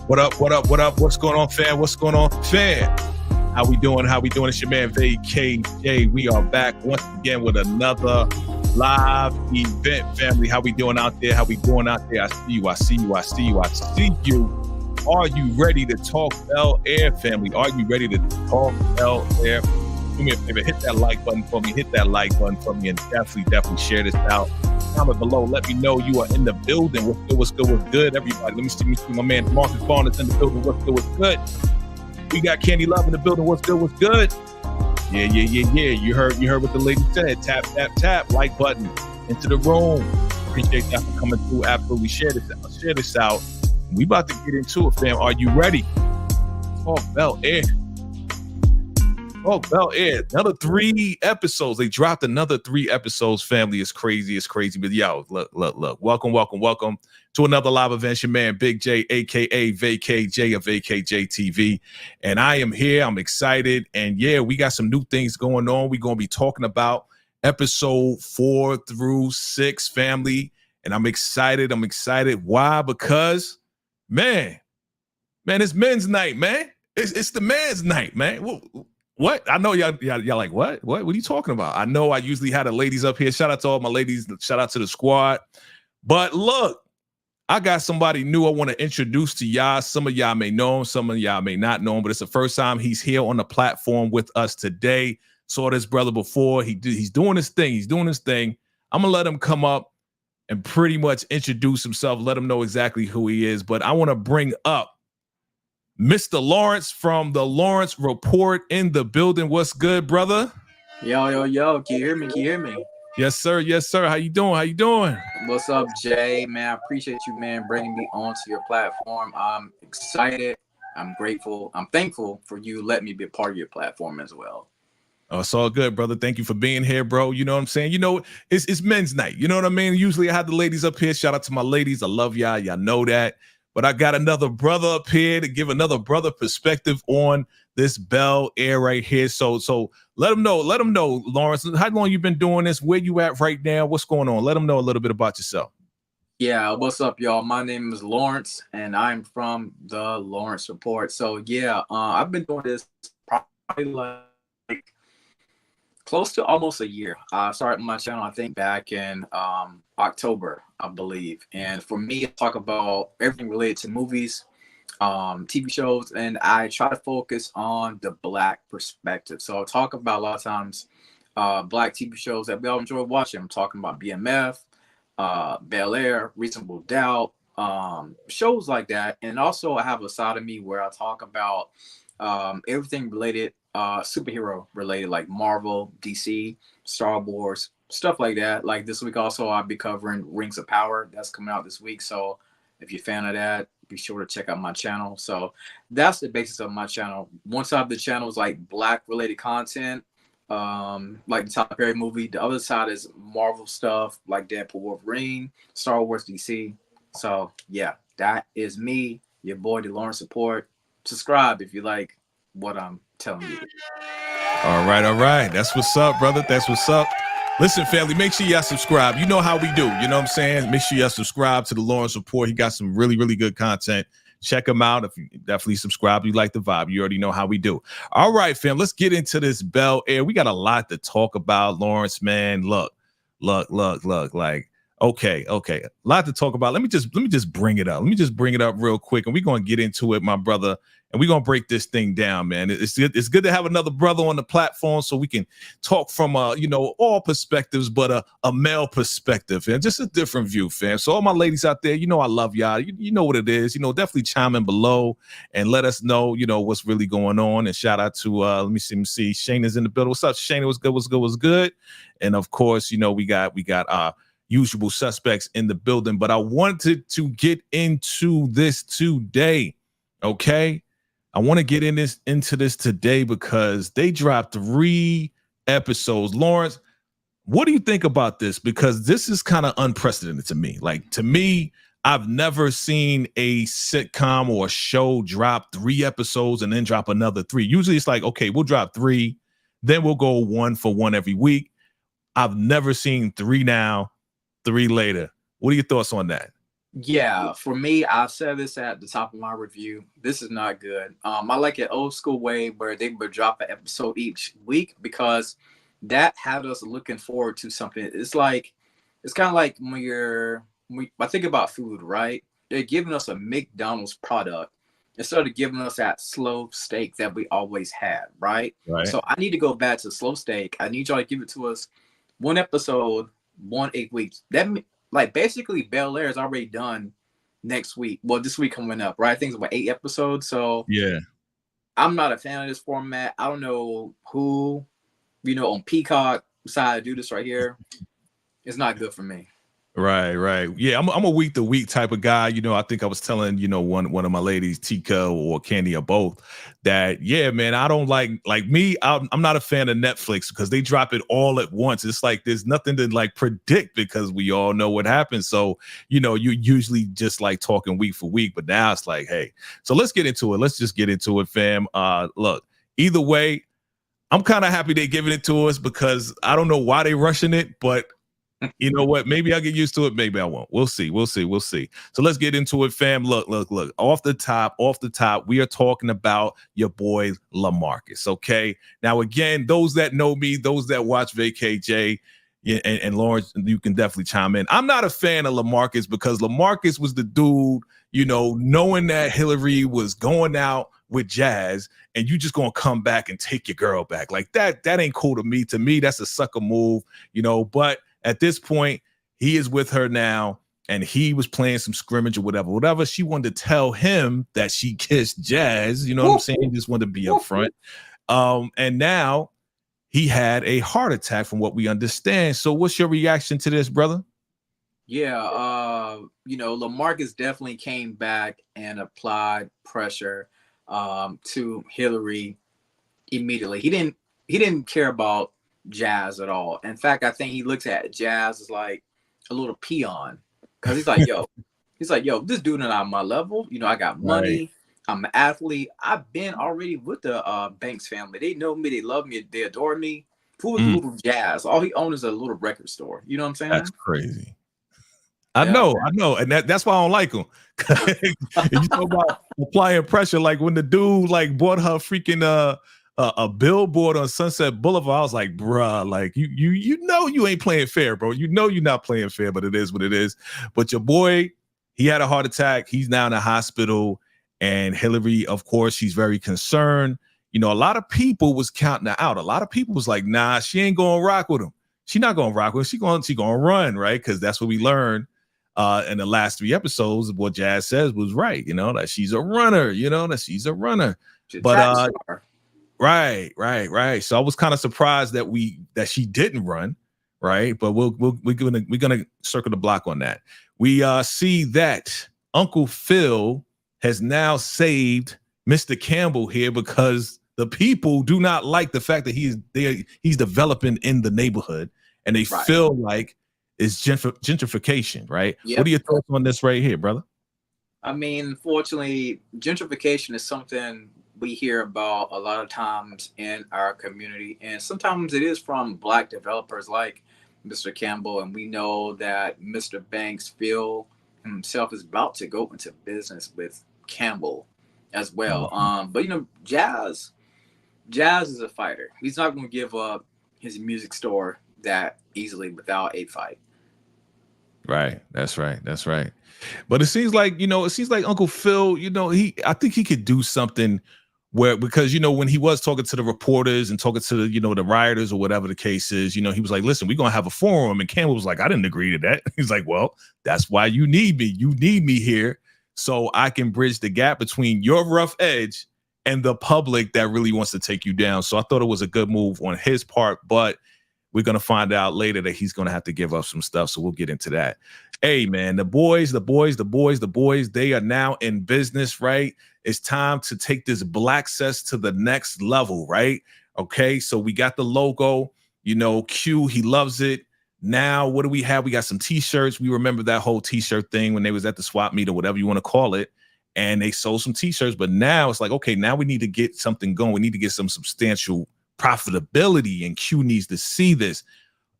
What up? What up? What up? What's going on, fam? What's going on, fam? How we doing? How we doing? It's your man VKJ. We are back once again with another live event, family. How we doing out there? How we doing out there? I see you. I see you. I see you. I see you. Are you ready to talk Belair, family? Are you ready to talk Belair? Do me a favor, hit that like button for me. Hit that like button for me, and definitely share this out. Comment below. Let me know you are in the building. What's good, everybody? Let me see my man Marcus Barnes in the building. What's good? We got Candy Love in the building. What's good? Yeah. You heard what the lady said. Tap. Like button into the room. Appreciate y'all for coming through. Absolutely share this out. We about to get into it, fam. Are you ready? Oh, Belair. Another 3 episodes. They dropped another 3 episodes, family. It's crazy. But yo, look. Welcome to another live event. Your man, Big J, a.k.a. VKJ of VKJ TV. And I am here. I'm excited. And yeah, we got some new things going on. We're going to be talking about episode 4 through 6, family. And I'm excited. Why? Because, man, it's men's night, man. It's the man's night, man. What? I know y'all like, what? What are you talking about? I know I usually had the ladies up here. Shout out to all my ladies. Shout out to the squad. But look, I got somebody new I want to introduce to y'all. Some of y'all may know him. Some of y'all may not know him, but it's the first time he's here on the platform with us today. Saw this brother before. He's doing his thing. I'm going to let him come up and pretty much introduce himself. Let him know exactly who he is. But I want to bring up Mr. Lawrence from the Lawrence Report in the building. What's good, brother? Yo. Can you hear me? Yes, sir. How you doing? What's up, Jay? Man, I appreciate you, man, bringing me onto your platform. I'm excited. I'm grateful. I'm thankful for you letting me be a part of your platform as well. Oh, it's all good, brother. Thank you for being here, bro. You know what I'm saying? You know, it's men's night. You know what I mean? Usually I have the ladies up here. Shout out to my ladies. I love y'all. Y'all know that. But I got another brother up here to give another brother perspective on this Belair right here. So let them know, Lawrence, how long you been doing this? Where you at right now? What's going on? Let them know a little bit about yourself. Yeah, what's up, y'all? My name is Lawrence, and I'm from the Lawrence Report. So yeah, I've been doing this probably like close to almost a year. I started my channel, I think, back in October, I believe. And for me, I talk about everything related to movies, TV shows, and I try to focus on the Black perspective. So I talk about a lot of times Black TV shows that we all enjoy watching. I'm talking about BMF, Belair, Reasonable Doubt, shows like that. And also I have a side of me where I talk about everything related superhero related, like Marvel, DC, Star Wars, stuff like that. Like this week also I'll be covering Rings of Power. That's coming out this week. So if you're a fan of that, be sure to check out my channel. So that's the basis of my channel. One side of the channel is like Black related content, like the Tyler Perry movie. The other side is Marvel stuff like Deadpool, Wolverine, Star Wars, DC. So yeah, that is me, your boy, the Lawrence Report. Subscribe if you like what I'm telling you. All right. That's what's up, brother. That's what's up. Listen, family, make sure y'all subscribe. You know how we do. You know what I'm saying? Make sure y'all subscribe to the Lawrence Report. He got some really good content. Check him out. If you definitely subscribe, you like the vibe. You already know how we do. All right, fam. Let's get into this Belair. We got a lot to talk about, Lawrence, man. Look. Like, okay. A lot to talk about. Let me just bring it up. Let me just bring it up real quick, and we're gonna get into it, my brother. And we're gonna break this thing down, man. It's good to have another brother on the platform so we can talk from all perspectives, but a male perspective and just a different view, fam. So all my ladies out there, you know I love y'all. You know what it is. Definitely chime in below and let us know, what's really going on. And shout out to let me see. Shayna's in the building. What's up, Shayna? What's good? And of course, we got usual suspects in the building. But I wanted to get into this today, okay? I want to get into this today because they dropped 3 episodes. Lawrence, what do you think about this? Because this is kind of unprecedented to me. Like, to me, I've never seen a sitcom or a show drop 3 episodes and then drop another 3. Usually it's like, okay, we'll drop 3, then we'll go 1 for 1 every week. I've never seen 3 now, 3 later. What are your thoughts on that? Yeah, for me, I said this at the top of my review. This is not good. I like an old school way where they would drop an episode each week because that had us looking forward to something. It's kind of like I think about food, right? They're giving us a McDonald's product instead of giving us that slow steak that we always had, right? Right. So I need to go back to slow steak. I need y'all to give it to us one episode, 1 8 weeks. Like basically Belair is already done next week. Well, this week coming up, right? I think it's about 8 episodes. So Yeah. I'm not a fan of this format. I don't know who, on Peacock decided to do this right here. It's not good for me. Right. Yeah, I'm a week to week type of guy. I think I was telling, one of my ladies, Tika or Candy or both, that yeah, man, I don't like me. I'm not a fan of Netflix because they drop it all at once. It's like there's nothing to like predict because we all know what happens. So, you usually just like talking week for week, but now it's like, hey, so let's get into it. Let's just get into it, fam. Look, either way, I'm kind of happy they're giving it to us because I don't know why they're rushing it, but you know what? Maybe I'll get used to it. Maybe I won't. We'll see. So let's get into it, fam. Look. Off the top, we are talking about your boy LaMarcus. Okay. Now, again, those that know me, those that watch VKJ, yeah, and Lawrence, you can definitely chime in. I'm not a fan of LaMarcus because LaMarcus was the dude, knowing that Hillary was going out with Jazz and you just gonna come back and take your girl back. Like that ain't cool to me. To me, that's a sucker move, but at this point, he is with her now, and he was playing some scrimmage or whatever. She wanted to tell him that she kissed Jazz. You know what I'm saying? He just wanted to be upfront. And now he had a heart attack, from what we understand. So, what's your reaction to this, brother? Yeah, LaMarcus definitely came back and applied pressure to Hillary immediately. He didn't care about Jazz at all. In fact, I think he looks at Jazz as like a little peon because he's like, yo, this dude not on my level. I got money. Right. I'm an athlete. I've been already with the Banks family. They know me. They love me. They adore me. Who is little Jazz? All he owns is a little record store. You know what I'm saying? That's crazy. I know, and that's why I don't like him. You talk about applying pressure, like when the dude like bought her freaking a billboard on Sunset Boulevard. I was like, bruh, like you ain't playing fair, bro. You're not playing fair, but it is what it is. But your boy, he had a heart attack. He's now in the hospital, and Hillary, of course, she's very concerned. A lot of people was counting her out. A lot of people was like, nah, she ain't gonna rock with him. She's not gonna rock with him. She gonna run, right? Because that's what we learned in the last 3 episodes. What Jazz says was right, that she's a runner, But right. So I was kind of surprised that she didn't run, right? But we're gonna circle the block on that. We see that Uncle Phil has now saved Mr. Campbell here because the people do not like the fact that he's developing in the neighborhood, and they feel like it's gentrification, right? Yep. What are your thoughts on this right here, brother? I mean, unfortunately, gentrification is something we hear about a lot of times in our community, and sometimes it is from Black developers like Mr. Campbell, and we know that Mr. Banks Phil himself is about to go into business with Campbell as well. But Jazz is a fighter. He's not going to give up his music store that easily without a fight. Right. That's right. But it seems like Uncle Phil, I think he could do something where, because when he was talking to the reporters and talking to the rioters or whatever the case is, he was like, listen, we're gonna have a forum. And Campbell was like, I didn't agree to that. He's like, well, that's why you need me. You need me here so I can bridge the gap between your rough edge and the public that really wants to take you down. So I thought it was a good move on his part, but we're going to find out later that he's going to have to give up some stuff. So we'll get into that. Hey, man, the boys, they are now in business, right? It's time to take this Black Cess to the next level, right? Okay, so we got the logo, Q, he loves it. Now, what do we have? We got some T-shirts. We remember that whole T-shirt thing when they was at the swap meet or whatever you want to call it. And they sold some T-shirts, but now it's like, okay, now we need to get something going. We need to get some substantial profitability, and Q needs to see this.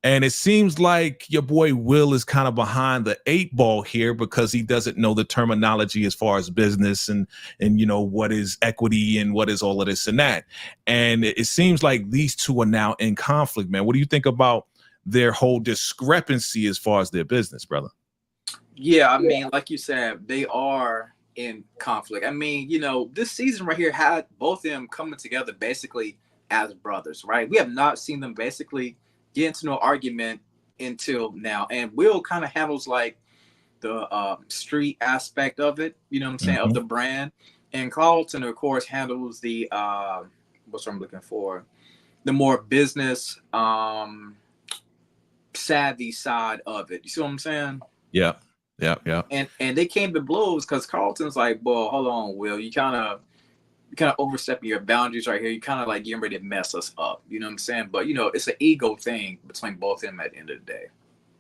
And it seems like your boy Will is kind of behind the 8 ball here because he doesn't know the terminology as far as business and what is equity and what is all of this and that. And it seems like these two are now in conflict, man. What do you think about their whole discrepancy as far as their business, brother? Yeah, I mean, like you said, they are in conflict. I mean, this season right here had both of them coming together basically as brothers, right? We have not seen them basically get into no argument until now. And Will kind of handles like the street aspect of it, you know what I'm saying, of the brand. And Carlton, of course, handles the what's I'm looking for, the more business savvy side of it. You see what I'm saying? Yeah. Yeah. And they came to blows because Carlton's like, well, hold on, Will, you kind of overstepping your boundaries right here. You kind of like getting ready to mess us up. You know what I'm saying? But it's an ego thing between both of them at the end of the day.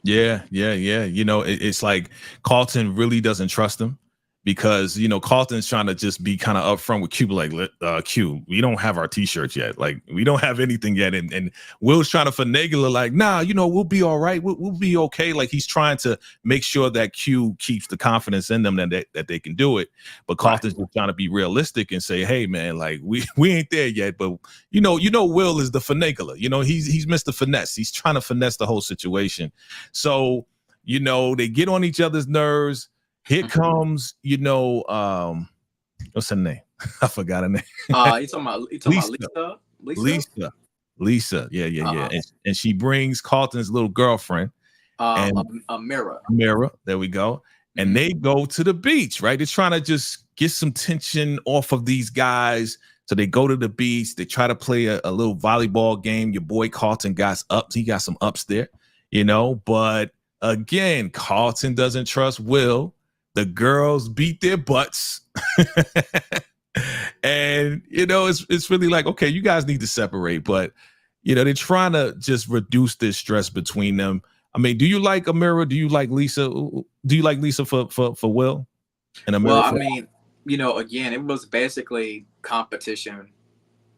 Yeah. It's like Carlton really doesn't trust him because Carlton's trying to just be kind of upfront with Q, like, Q, we don't have our t-shirts yet, like we don't have anything yet, and Will's trying to finagle her, like, nah, we'll be all right, we'll be okay. Like he's trying to make sure that Q keeps the confidence in them that they can do it, but Carlton's just trying to be realistic and say, hey man, like we ain't there yet, but Will is the finagler, he's Mr. Finesse, he's trying to finesse the whole situation. So they get on each other's nerves. Here comes, what's her name? I forgot her name. You talking about Lisa? Lisa. Yeah. And she brings Carlton's little girlfriend. Mira. There we go. And they go to the beach, right? They're trying to just get some tension off of these guys. So they go to the beach. They try to play a little volleyball game. Your boy Carlton got ups. He got some ups there, but again, Carlton doesn't trust Will. The girls beat their butts. And, it's really like, okay, you guys need to separate. But, they're trying to just reduce this stress between them. I mean, do you like Amira? Do you like Lisa? Do you like Lisa for Will? And Amira? Well, I mean, again, it was basically competition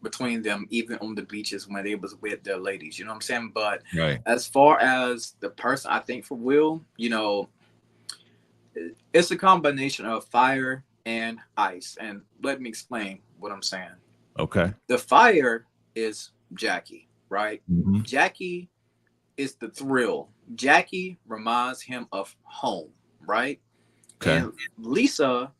between them, even on the beaches when they was with their ladies. You know what I'm saying? But as far as the person, I think for Will, it's a combination of fire and ice. And let me explain what I'm saying. Okay. The fire is Jackie, right? Mm-hmm. Jackie is the thrill. Jackie reminds him of home, right? Okay. And Lisa,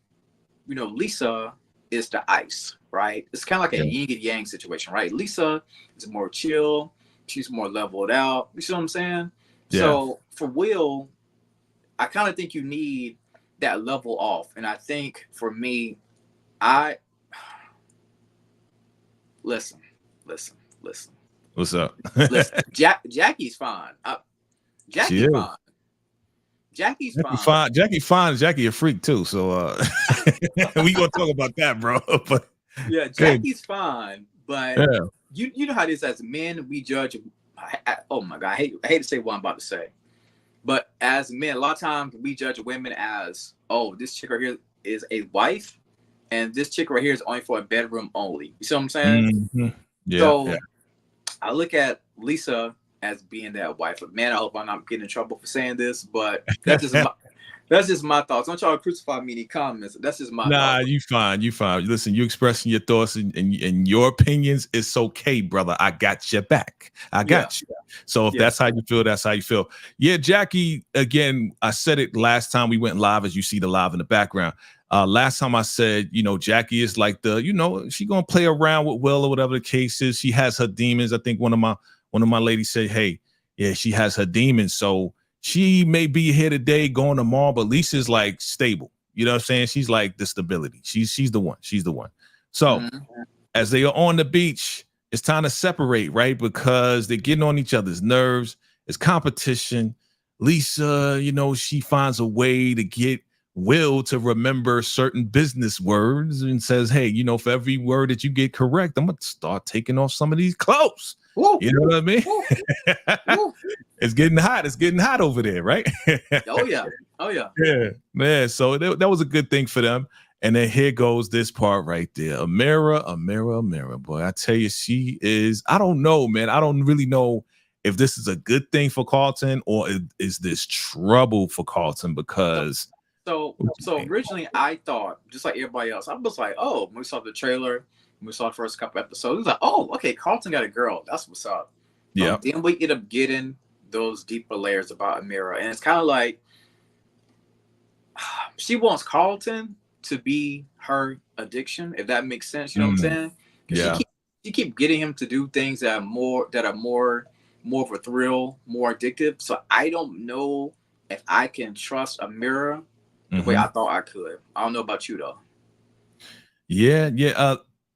Lisa is the ice, right? It's kind of like a yin and yang situation, right? Lisa is more chill. She's more leveled out. You see what I'm saying? Yeah. So for Will, I kind of think you need that level off. And I think for me, listen. What's up? Listen, Jackie's fine. Jackie's fine. Jackie's fine. Jackie's fine. Jackie a freak too. So we gonna talk about that, bro. But yeah, Jackie's fine. But you know how it is as men, we judge. Oh my God, I hate to say what I'm about to say. But as men, a lot of times we judge women as, oh, this chick right here is a wife, and this chick right here is only for a bedroom only. You see what I'm saying? Mm-hmm. Yeah. So I look at Lisa as being that wife. Man, I hope I'm not getting in trouble for saying this, but that's just my thoughts. Don't y'all crucify me in the comments. That's just my thoughts. Nah, you fine. Listen, you expressing your thoughts and your opinions. It's okay, brother. I got your back. I got you. So if that's how you feel, that's how you feel. Yeah, Jackie, again, I said it last time we went live, as you see the live in the background. Last time I said, Jackie is like she gonna play around with Will or whatever the case is. She has her demons. I think one of my ladies said, hey, yeah, she has her demons. So she may be here today, going tomorrow, but Lisa's like stable. You know what I'm saying? She's like the stability. She's the one. She's the one. So as they are on the beach, it's time to separate, right? Because they're getting on each other's nerves. It's competition. Lisa, she finds a way to get Will to remember certain business words and says, hey, for every word that you get correct, I'm going to start taking off some of these clothes. Woo. You know what I mean? Woo. It's getting hot. It's getting hot over there, right? Oh, yeah. Yeah, man. So that was a good thing for them. And then here goes this part right there. Amira. Boy, I tell you, she is, I don't know, man. I don't really know if this is a good thing for Carlton or is this trouble for Carlton because. So originally I thought, just like everybody else, I was like, oh, when we saw the trailer, when we saw the first couple episodes, it was like, oh, okay, Carlton got a girl. That's what's up. Yeah. Then we end up getting those deeper layers about Amira. And it's kind of like she wants Carlton to be her addiction, if that makes sense. You know what I'm saying? Yeah. She keep getting him to do things that are more of a thrill, more addictive. So I don't know if I can trust Amira the way I thought I could. I don't know about you though. Yeah.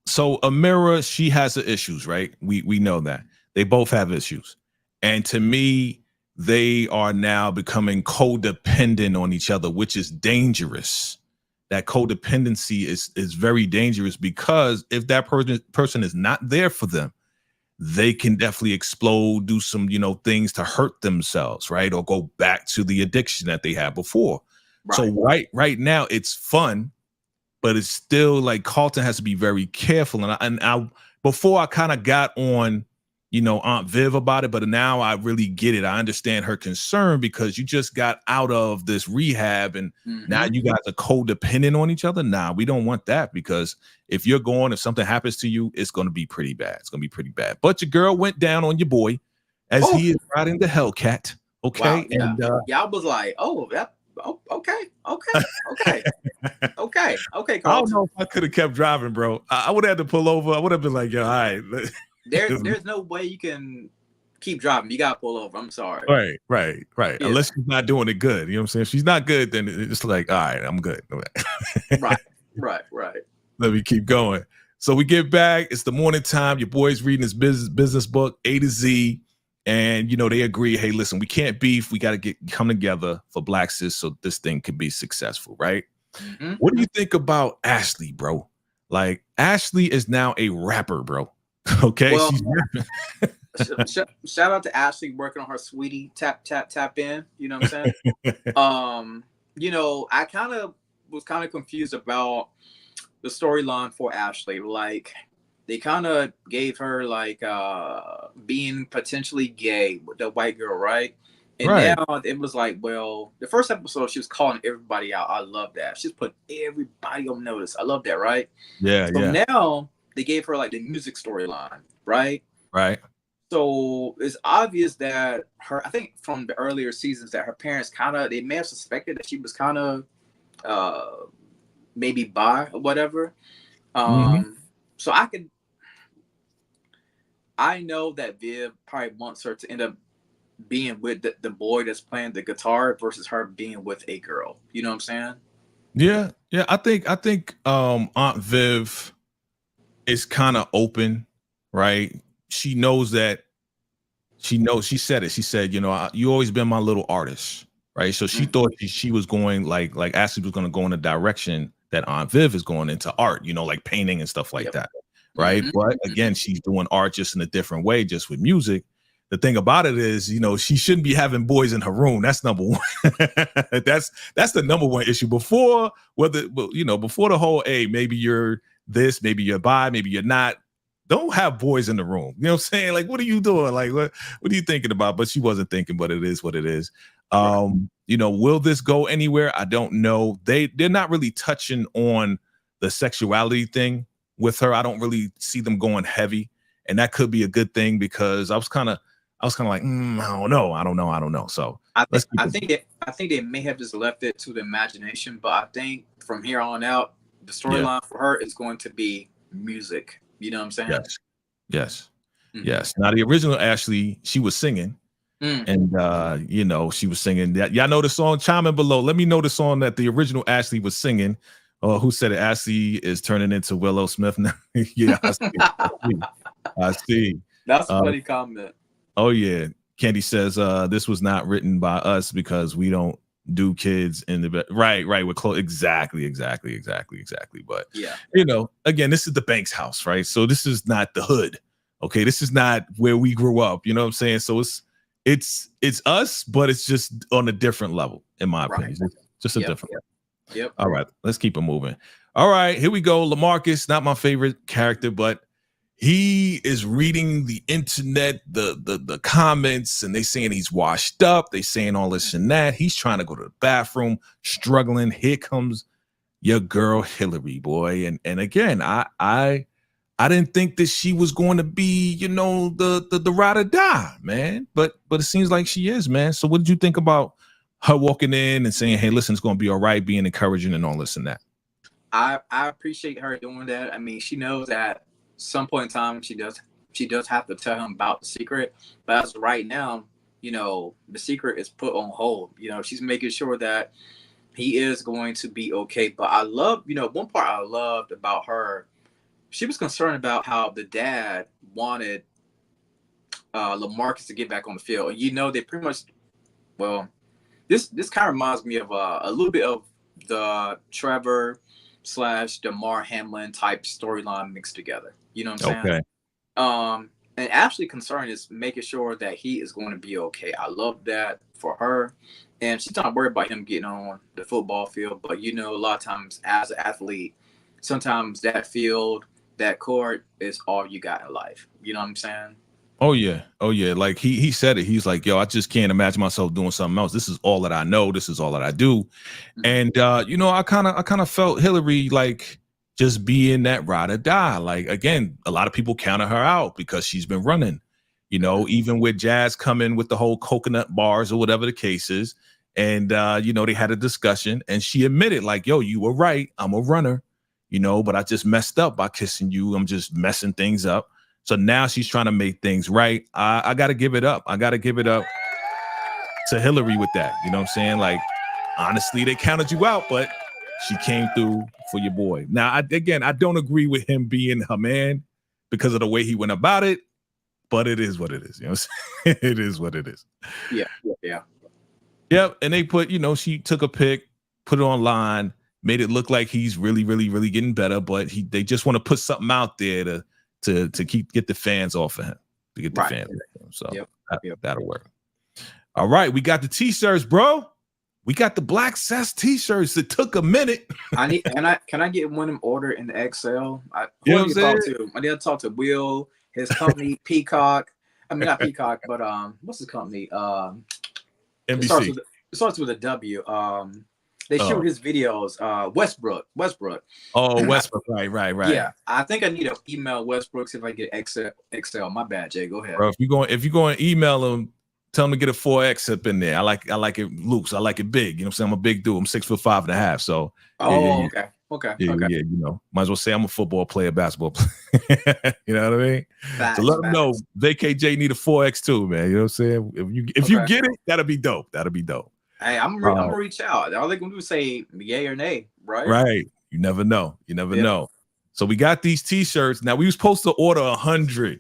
So Amira, she has the issues, right? We know that. They both have issues. And to me, they are now becoming codependent on each other, which is dangerous. That codependency is very dangerous because if that person is not there for them, they can definitely explode, do some, things to hurt themselves, right? Or go back to the addiction that they had before. Right. So right now it's fun, but it's still like Carlton has to be very careful. And I before I kind of got on, Aunt Viv about it, but now I really get it. I understand her concern because you just got out of this rehab and now you guys are codependent on each other. Nah, we don't want that because if something happens to you, it's going to be pretty bad. It's going to be pretty bad. But your girl went down on your boy as he is riding the Hellcat. Okay. Wow, yeah. And I was like, oh, that. Oh, okay. Carlton. I don't know if I could have kept driving, bro. I would have had to pull over. I would have been like, yo, all right. There's no way you can keep driving. You got to pull over. I'm sorry. Right. Yeah. Unless she's not doing it good. You know what I'm saying? If she's not good, then it's like, all right, I'm good. Right. Let me keep going. So we get back. It's the morning time. Your boy's reading his business book, A to Z. And, they agree, hey, listen, we can't beef. We got to come together for Black Sis so this thing can be successful, right? What do you think about Ashley, bro? Like, Ashley is now a rapper, bro. Okay? Well, she's rapping. Shout out to Ashley working on her Sweetie tap in. You know what I'm saying? I was kind of confused about the storyline for Ashley. Like, they kind of gave her like being potentially gay with the white girl, right? And now it was like, well, the first episode she was calling everybody out. I love that. She's put everybody on notice. I love that, right? Yeah. Now they gave her like the music storyline, right? Right. So it's obvious that I think from the earlier seasons that her parents they may have suspected that she was kind of maybe bi or whatever. So I know that Viv probably wants her to end up being with the boy that's playing the guitar versus her being with a girl. You know what I'm saying? Yeah. I think Aunt Viv is kind of open, right? She knows that. She said it. She said, you always been my little artist, right? So she thought she was going like Ashley was going to go in a direction that Aunt Viv is going into art, like painting and stuff like that. Right. But again, she's doing art just in a different way, just with music. The thing about it is, she shouldn't be having boys in her room. That's number one. That's the number one issue. Before the whole, hey, maybe you're this, maybe you're bi, maybe you're not. Don't have boys in the room. You know what I'm saying? Like, what are you doing? Like, what are you thinking about? But she wasn't thinking, but it is what it is. Will this go anywhere? I don't know. They're not really touching on the sexuality thing with her. I don't really see them going heavy, and that could be a good thing because I was kind of like, I don't know. So I think they may have just left it to the imagination, but I think from here on out, the storyline for her is going to be music. You know what I'm saying? Yes. Now the original Ashley, she was singing. And she was singing that. Y'all know the song? Chime in below. Let me know the song that the original Ashley was singing. Who said it? Ashley is turning into Willow Smith now. Yeah, I see. That's a funny comment. Oh yeah. Candy says this was not written by us because we don't do kids in the bed. Right. With clothes. Exactly. But again, this is the Banks house, right? So this is not the hood. Okay, this is not where we grew up. You know what I'm saying? So it's us, but it's just on a different level, in my opinion. It's just a different level. Yep. All right, let's keep it moving. All right, here we go. LaMarcus, not my favorite character, but he is reading the internet, the comments, and they saying he's washed up. They saying all this and that. He's trying to go to the bathroom, struggling. Here comes your girl Hillary, boy. And again, I didn't think that she was going to be, the ride or die, man. But it seems like she is, man. So what did you think about her walking in and saying, hey, listen, it's going to be all right, being encouraging and all this and that? I appreciate her doing that. I mean, she knows that some point in time she does have to tell him about the secret. But as of right now, the secret is put on hold. She's making sure that he is going to be okay. But I love, one part I loved about her, she was concerned about how the dad wanted LaMarcus to get back on the field. And they pretty much, well, this kind of reminds me of a little bit of the Trevor / DeMar Hamlin type storyline mixed together. You know what I'm saying? Okay. And actually concerned is making sure that he is going to be okay. I love that for her. And she's not worried about him getting on the football field. But, a lot of times as an athlete, sometimes that field, that court is all you got in life. You know what I'm saying? Oh yeah. Like he said it. He's like, yo, I just can't imagine myself doing something else. This is all that I know. This is all that I do. Mm-hmm. And I kind of felt Hillary like just being that ride or die. Like again, a lot of people counted her out because she's been running. Even with Jazz coming with the whole coconut bars or whatever the case is, and they had a discussion, and she admitted like, yo, you were right. I'm a runner. But I just messed up by kissing you. I'm just messing things up. So now she's trying to make things right. I got to give it up. I got to give it up to Hillary with that. You know what I'm saying? Like, honestly, they counted you out, but she came through for your boy. Now, I don't agree with him being her man because of the way he went about it, but it is what it is. You know what I'm saying? It is what it is. Yeah. Yep. And they put, she took a pic, put it online, made it look like he's really, really, really getting better, but they just want to put something out there to get the fans off of him, to get the fans off of him. So that'll work. All right, we got the t-shirts, bro. We got the Black Cess t-shirts. It took a minute. Can I get one of them order in the XL? I need to talk to Will, his company, Peacock. I mean, not Peacock, but what's his company? NBC. It starts with a W. They shoot his videos. Westbrook. Oh, Westbrook. Right. Yeah, I think I need to email Westbrook see if I get XL. My bad, Jay. Go ahead. Bro, if you're going to email him, tell him to get a 4X up in there. I like it loose. I like it big. You know what I'm saying? I'm a big dude. I'm 6'5.5". So. Okay. Might as well say I'm a football player, basketball player. You know what I mean? So let them know VKJ need a 4X too, man. You know what I'm saying? If you get it, that'll be dope. Hey, I'm gonna reach out. All they gonna do is say yay or nay, right? Right. You never know. Know. So we got these t-shirts. Now we were supposed to order 100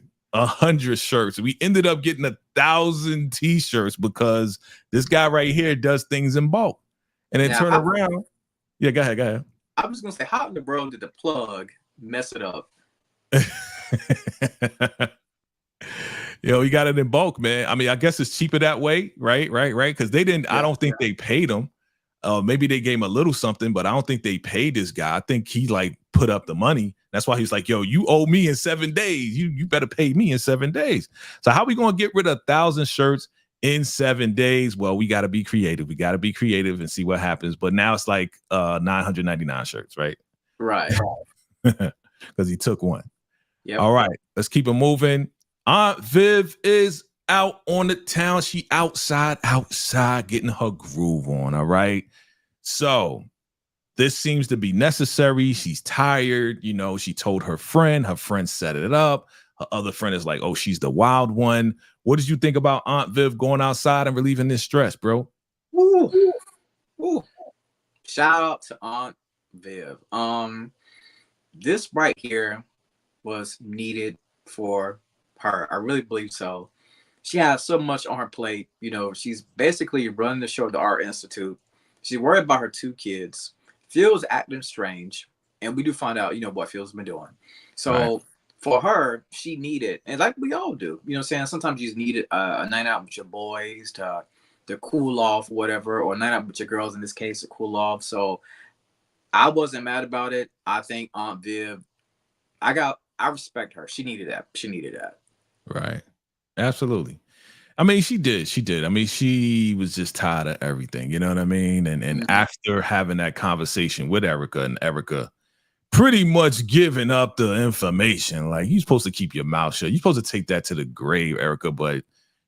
shirts. We ended up getting 1,000 t-shirts because this guy right here does things in bulk. And then turn around. Yeah, go ahead. I was gonna say, how in the world did the plug mess it up? We got it in bulk, man. I mean, I guess it's cheaper that way, right? Because they didn't. I don't think they paid him. Maybe they gave him a little something, but I don't think they paid this guy. I think he like put up the money. That's why he's like, yo, you owe me in 7 days. You better pay me in 7 days. So how we gonna get rid of 1,000 shirts in 7 days? Well, we got to be creative. We got to be creative and see what happens. But now it's like 999 shirts, right? Right. Because he took one. Yep. All right, let's keep it moving. Aunt Viv is out on the town. She outside getting her groove on. All right. So this seems to be necessary. She's tired. She told her friend set it up. Her other friend is like, oh, she's the wild one. What did you think about Aunt Viv going outside and relieving this stress, bro? Woo. Shout out to Aunt Viv. This right here was needed for her. I really believe so. She has so much on her plate. She's basically running the show at the Art Institute. She's worried about her 2 kids. Phil's acting strange, and we do find out, what Phil's been doing. So for her, she needed, and like we all do, sometimes you just needed a night out with your boys to cool off, whatever, or a night out with your girls in this case to cool off. So I wasn't mad about it. I think Aunt Viv, I I respect her. She needed that. She needed that. Right. Absolutely. I mean, she did. She did. I mean, she was just tired of everything. You know what I mean? And Mhm. after having that conversation with Erica, and Erica pretty much giving up the information, like you're supposed to keep your mouth shut. You're supposed to take that to the grave, Erica. But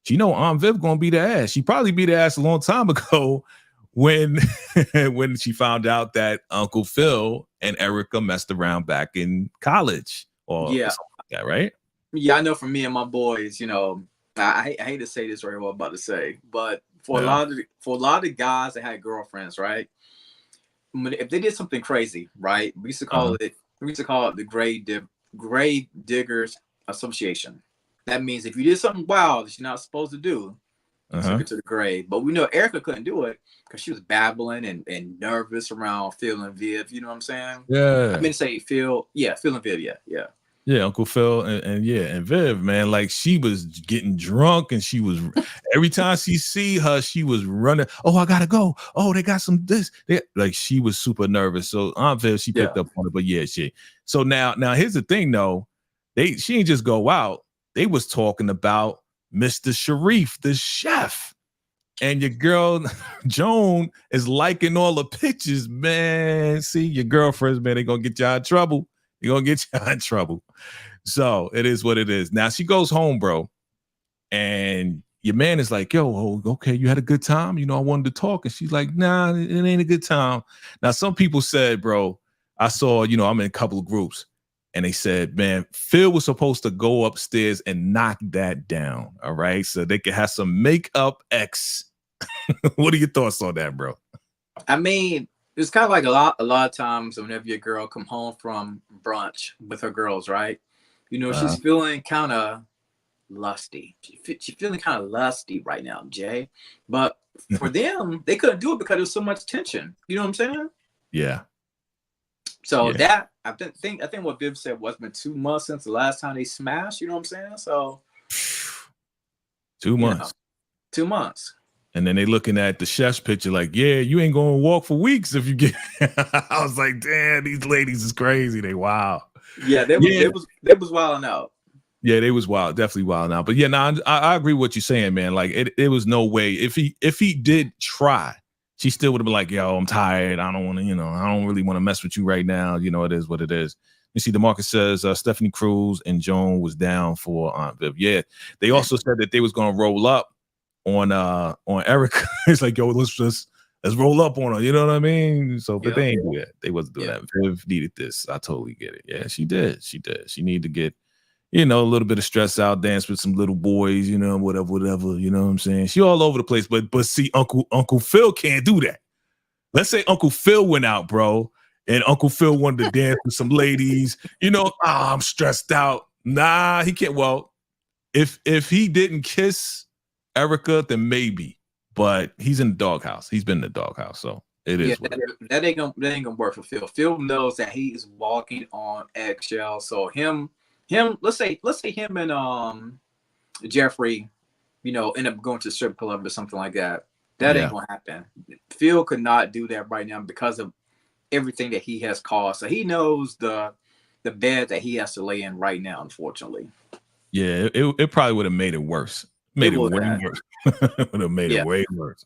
you know, Aunt Viv gonna beat the ass. She probably beat the ass a long time ago when when she found out that Uncle Phil and Erica messed around back in college or Yeah. something like that, right? Yeah, I know for me and my boys, you know, I hate to say this right what I'm about to say, but Yeah. for a lot of the guys that had girlfriends, right? If they did something crazy, right? Uh-huh. We used to call it the grave diggers association. That means if you did something wild that you're not supposed to do, you took Uh-huh. it to the grave. But we know Erica couldn't do it because she was babbling and nervous around Phil and Viv. You know what I'm saying? I Yeah. mean to say Phil, yeah, Phil and Viv, yeah, yeah. Yeah, Uncle Phil and yeah, and Viv, man, like she was getting drunk and she was every time she see her, she was running. Oh, I gotta go. Oh, they got some this. Like she was super nervous. So Aunt Viv, she picked Yeah. up on it, but yeah, she. So now here's the thing though, she ain't just go out. They was talking about Mr. Sharif, the chef, and your girl Joan is liking all the pictures, man. See your girlfriends, man, they gonna get y'all in trouble. They gonna get y'all in trouble. So it is what it is. Now she goes home, bro, and your man is like, "Yo, okay, you had a good time. You know, I wanted to talk." And she's like, "Nah, it ain't a good time." Now, some people said, bro, I saw, you know, I'm in a couple of groups, and they said, "Man, Phil was supposed to go upstairs and knock that down, all right, so they could have some makeup X." What are your thoughts on that, bro? I mean, it's kind of like a lot of times whenever your girl come home from brunch with her girls, right? You know, Uh, she's feeling kind of lusty. She's feeling kind of lusty right now, Jay. But for them, they couldn't do it because there's so much tension. You know what I'm saying? yeah, So yeah, that I think what Viv said was been 2 months since the last time they smashed. You know what I'm saying? So 2 months. 2 months. And then they looking at the chef's picture like, yeah, you ain't going to walk for weeks if you get. I was like, damn, these ladies is crazy. They wild. Yeah, Yeah, they was wilding out. yeah, they was wild, definitely wild now. But yeah, no, I agree with what you're saying, man. Like it was no way if he did try, she still would have been like, yo, I'm tired. I don't want to, you know, I don't really want to mess with you right now. You know, it is what it is. You see, DeMarcus says Stephanie Cruz and Joan was down for Aunt Viv. Yeah, they also said that they was gonna roll up on Erica. It's like, yo, let's roll up on her. You know what I mean? So, but Yeah, they ain't do that. They wasn't doing yeah, that. Viv needed this. I totally get it. Yeah, she did. She did. She needed to get, you know, a little bit of stress out, dance with some little boys, you know, whatever. You know what I'm saying? She all over the place. But see, Uncle Phil can't do that. Let's say Uncle Phil went out, bro, and Uncle Phil wanted to dance with some ladies. You know, I'm stressed out. Nah, he can't. Well, if he didn't kiss Erica, then maybe. But he's in the doghouse. He's been in the doghouse, so it yeah. is what it is. That ain't gonna work for Phil. Phil knows that he is walking on eggshells. So let's say him and Jeffrey, you know, end up going to the strip club or something like that. That ain't Yeah. gonna happen. Phil could not do that right now because of everything that he has caused. So he knows the bed that he has to lay in right now, unfortunately. Yeah, it probably would have made it worse. It Made it would way have. worse. Would have made it Yeah. way worse.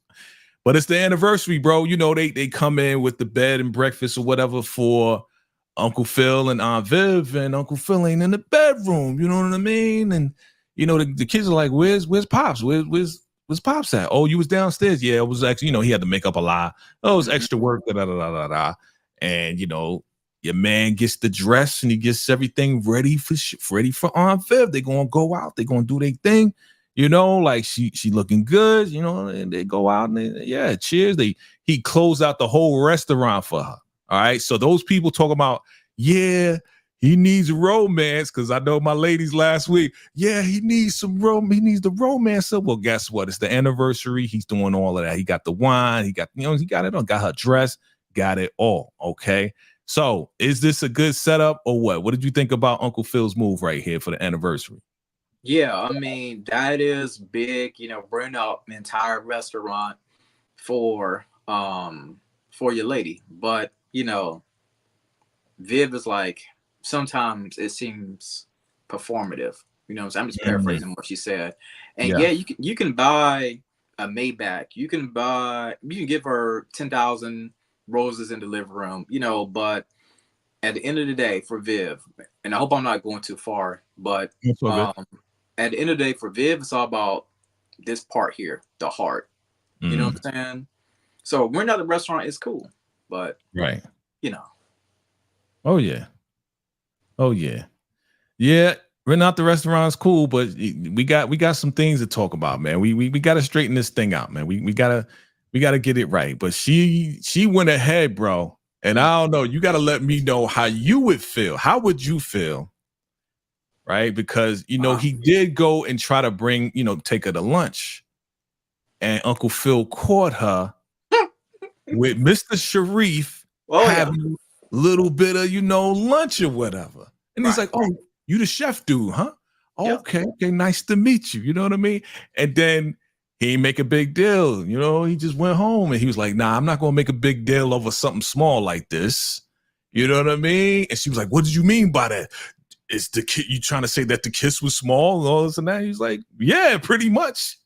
But it's the anniversary, bro. You know, they come in with the bed and breakfast or whatever for Uncle Phil and Aunt Viv, and Uncle Phil ain't in the bedroom. You know what I mean? And you know, the kids are like, where's Pops? Where's Pops at? Oh, you was downstairs. Yeah, it was actually, you know, he had to make up a lie. Oh, it was Mhm. extra work, da da da da da. And you know, your man gets the dress and he gets everything ready for Aunt Viv. They're gonna go out, they're gonna do their thing. You know, like she looking good, you know, and they go out and yeah, cheers. He closed out the whole restaurant for her. All right. So those people talk about, yeah, he needs romance. Cause I know my ladies last week, yeah, he needs some he needs the romance. So, well, guess what? It's the anniversary. He's doing all of that. He got the wine, he got, you know, he got it on, got her dress, got it all. Okay. So is this a good setup or what? What did you think about Uncle Phil's move right here for the anniversary? Yeah, I mean that is big. You know, bring up an entire restaurant for for your lady, but you know, Viv is like, sometimes it seems performative. You know what I'm saying? I'm just Mhm. paraphrasing what she said. And Yeah. yeah, you can buy a Maybach. You can give her 10,000 roses in the living room, you know, but at the end of the day for Viv, and I hope I'm not going too far, but It's all good. at the end of the day for Viv, it's all about this part here, the heart. You know Mm, what I'm saying? So we're not the restaurant, it's cool. But right. you know. Oh yeah. Oh yeah. Yeah. Renting out the restaurant's cool, but we got some things to talk about, man. We gotta straighten this thing out, man. We gotta get it right. But she went ahead, bro. And Mm. I don't know. You gotta let me know how you would feel. How would you feel? Right? Because Uh-huh. he did go and try to bring, take her to lunch. And Uncle Phil caught her with Mr. Sharif Oh yeah. having a little bit of, lunch or whatever. And he's Right. like, "Oh, you the chef dude, huh? Yeah. Okay, okay, nice to meet you." You know what I mean? And then he ain't make a big deal. He just went home and he was like, "Nah, I'm not gonna make a big deal over something small like this." You know what I mean? And she was like, "What did you mean by that? Is the kid you trying to say that the kiss was small and all this and that?" He's like, "Yeah, pretty much."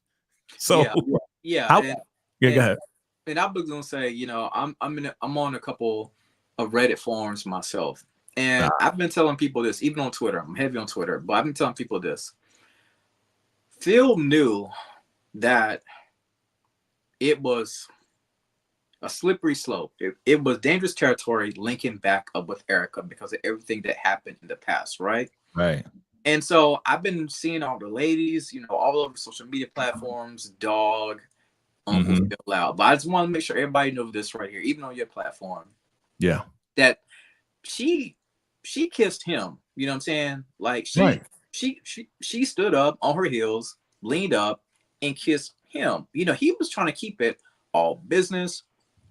So Yeah. Yeah. how? And Yeah, go and ahead. and I was gonna say, I'm on a couple of Reddit forums myself. Nah, And I've been telling people this, even on Twitter. I'm heavy on Twitter, but I've been telling people this. Phil knew that it was a slippery slope. It was dangerous territory linking back up with Erica because of everything that happened in the past, right? right. And so I've been seeing all the ladies, all over social media platforms, dog, Uncle Mm-hmm. Phil out. But I just want to make sure everybody knows this right here, even on your platform, Yeah. that she she kissed him. You know what I'm saying? Like Right. she stood up on her heels, leaned up, and kissed him. He was trying to keep it all business,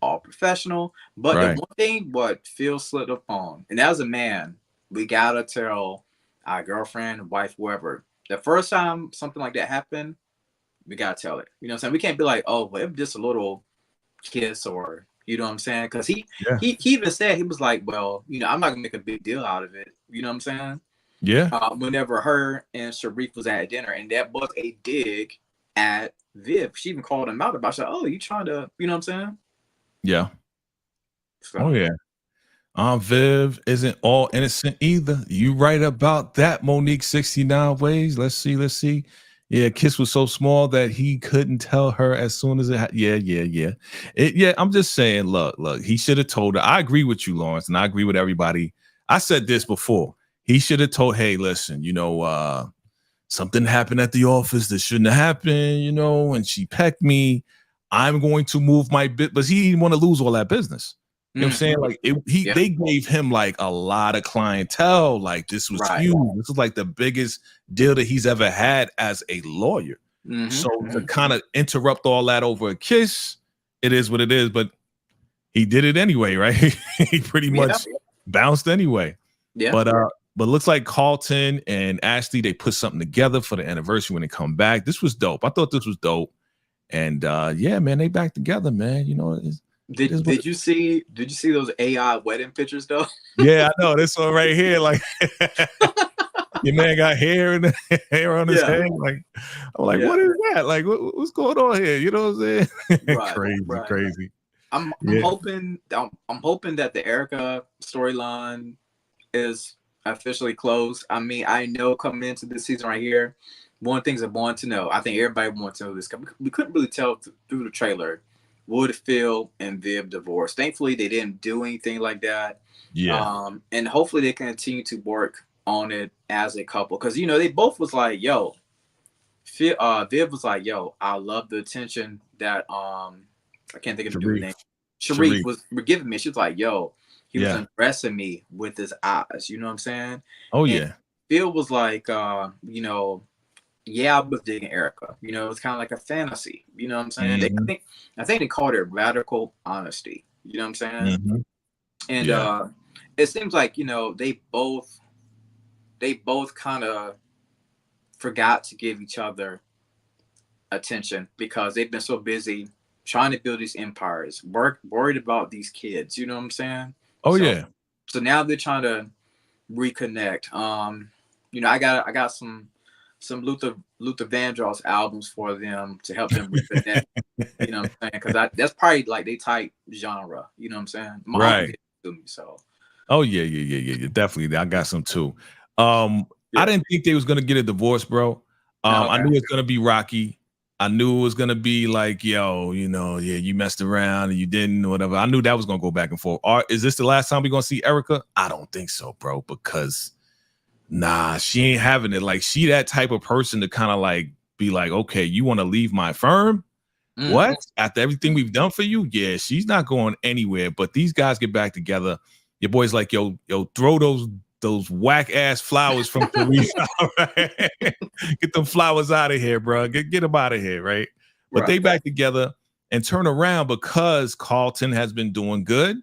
all professional. But the Right. one thing what Phil slipped up on, and as a man, we gotta tell our girlfriend, wife, whoever, the first time something like that happened, we gotta tell it. You know what I'm saying? We can't be like, oh, well, it was just a little kiss, or you know what I'm saying? Because he Yeah. he he even said, he was like, well, I'm not gonna make a big deal out of it. You know what I'm saying? Yeah. Whenever her and Sharif was at dinner, and that was a dig at Viv. She even called him out about it. Like, oh, you trying to, you know what I'm saying? Yeah. Oh So yeah. Viv isn't all innocent either. You right about that, Monique 69 ways. Let's see. Let's see. Yeah, kiss was so small that he couldn't tell her as soon as yeah, yeah, yeah. Yeah, I'm just saying, look, he should have told her. I agree with you, Lawrence, and I agree with everybody. I said this before. He should have told, hey, listen, something happened at the office that shouldn't have happened, and she pecked me. I'm going to move my bit, but he didn't want to lose all that business. You know what I'm saying? mhm. Like Yeah, they gave him like a lot of clientele. Like this was right. huge. This was like the biggest deal that he's ever had as a lawyer. Hmm. So to kind of interrupt all that over a kiss, it is what it is. But he did it anyway, right? He pretty Yeah, much bounced anyway. yeah. But looks like Carlton and Ashley, they put something together for the anniversary when they come back. This was dope. I thought this was dope. And yeah, man, they back together, man. It is Did what did you see those AI wedding pictures though? yeah, I know. This one right here, like your man got hair and hair on his Yeah, head. Like, I'm like, yeah. what is that? Like, what's going on here? You know what I'm saying? Right, Crazy, right. crazy. I'm Yeah, hoping I'm hoping that the Erica storyline is officially closed. I mean, I know coming into this season right here, one of the things I want to know, I think everybody wants to know this. We couldn't really tell through the trailer, would Phil and Viv divorce? Thankfully, they didn't do anything like that. yeah, And hopefully they continue to work on it as a couple. Because, they both was like, yo, Viv was like, yo, I love the attention that, I can't think of the dude's name. Sharif, Sharif Sharif. was giving me. She was like, yo, he was Yeah. undressing me with his eyes. You know what I'm saying? Oh And yeah. Phil was like, yeah, I was digging Erica. It's kind of like a fantasy. You know what I'm saying? Hmm. I think they called it radical honesty. You know what I'm saying? Hmm. And Yeah. it seems like they both kind of forgot to give each other attention because they've been so busy trying to build these empires, worried about these kids. You know what I'm saying? Oh So yeah. now they're trying to reconnect. I got some Luther Vandross albums for them to help them reconnect. You know what I'm saying? Because that's probably like they type genre. You know what I'm saying? My uncle Right. gave it to me, so. Oh yeah. Definitely. I got some too. I Yeah. didn't think they was gonna get a divorce, bro. I Okay. knew it was gonna be rocky. I knew it was gonna be like, yo, yeah, you messed around and you didn't, or whatever. I knew that was gonna go back and forth. Is this the last time we're gonna see Erica? I don't think so, bro, because nah, she ain't having it. Like, she that type of person to kind of like be like, okay, you want to leave my firm? What? After everything we've done for you? Yeah, she's not going anywhere. But these guys get back together. Your boy's like, yo, throw those whack ass flowers from Teresa. Right? Get them flowers out of here, bro. Get them out of here, right? But they back together and turn around because Carlton has been doing good.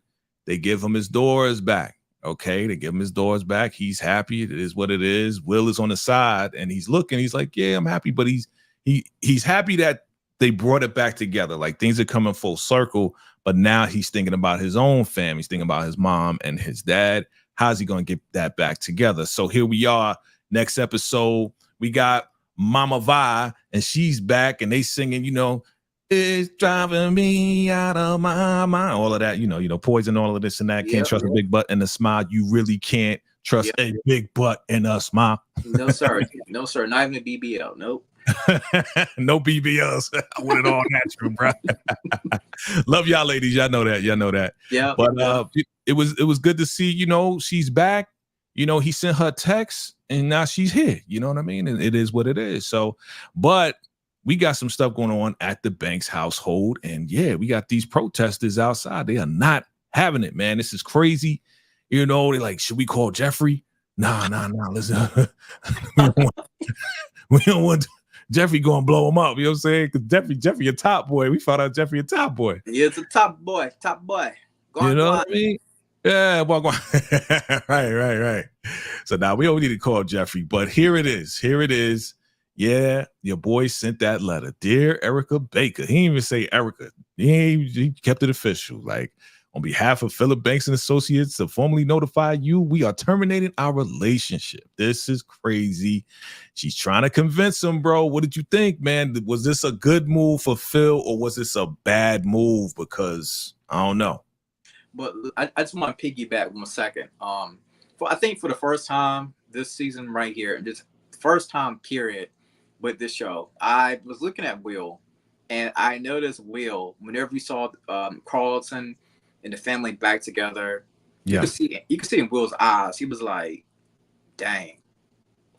They give him his doors back. Okay, they give him his doors back. He's happy. It is what it is. Will is on the side and he's looking. He's like, yeah, I'm happy, but he's happy that they brought it back together. Like, things are coming full circle, but now he's thinking about his own family. He's thinking about his mom and his dad. How's he going to get that back together? So here we are. Next episode, we got Mama Vi, and she's back, and they singing, it's driving me out of my mind. All of that, poison, all of this and that. Can't trust a big butt and a smile. You really can't trust a big butt and a smile. No, sir. No, sir. Not even a BBL. Nope. No BBLs. I want it all natural, bro. Love y'all, ladies. Y'all know that. Yeah. But it was good to see. She's back. He sent her text, and now she's here. You know what I mean? And it is what it is. So, but we got some stuff going on at the Banks household, and yeah, we got these protesters outside. They are not having it, man. This is crazy. They're like, should we call Jeffrey? Nah. Listen, we don't want Jeffrey going to blow him up. You know what I'm saying? Because Jeffrey a top boy. We found out Jeffrey a top boy. Yeah, it's a top boy. You know what I mean? Yeah, well, right. So now we don't need to call Jeffrey, but here it is. Yeah, your boy sent that letter. Dear Erica Baker. He didn't even say Erica. He kept it official. Like, on behalf of Philip Banks and Associates to formally notify you, we are terminating our relationship. This is crazy. She's trying to convince him, bro. What did you think, man? Was this a good move for Phil, or was this a bad move? Because I don't know. But I just want to piggyback 1 second. I think for the first time this season right here, this first time period with this show, I was looking at Will, and I noticed Will, whenever we saw Carlton and the family back together, you could see in Will's eyes, he was like, dang,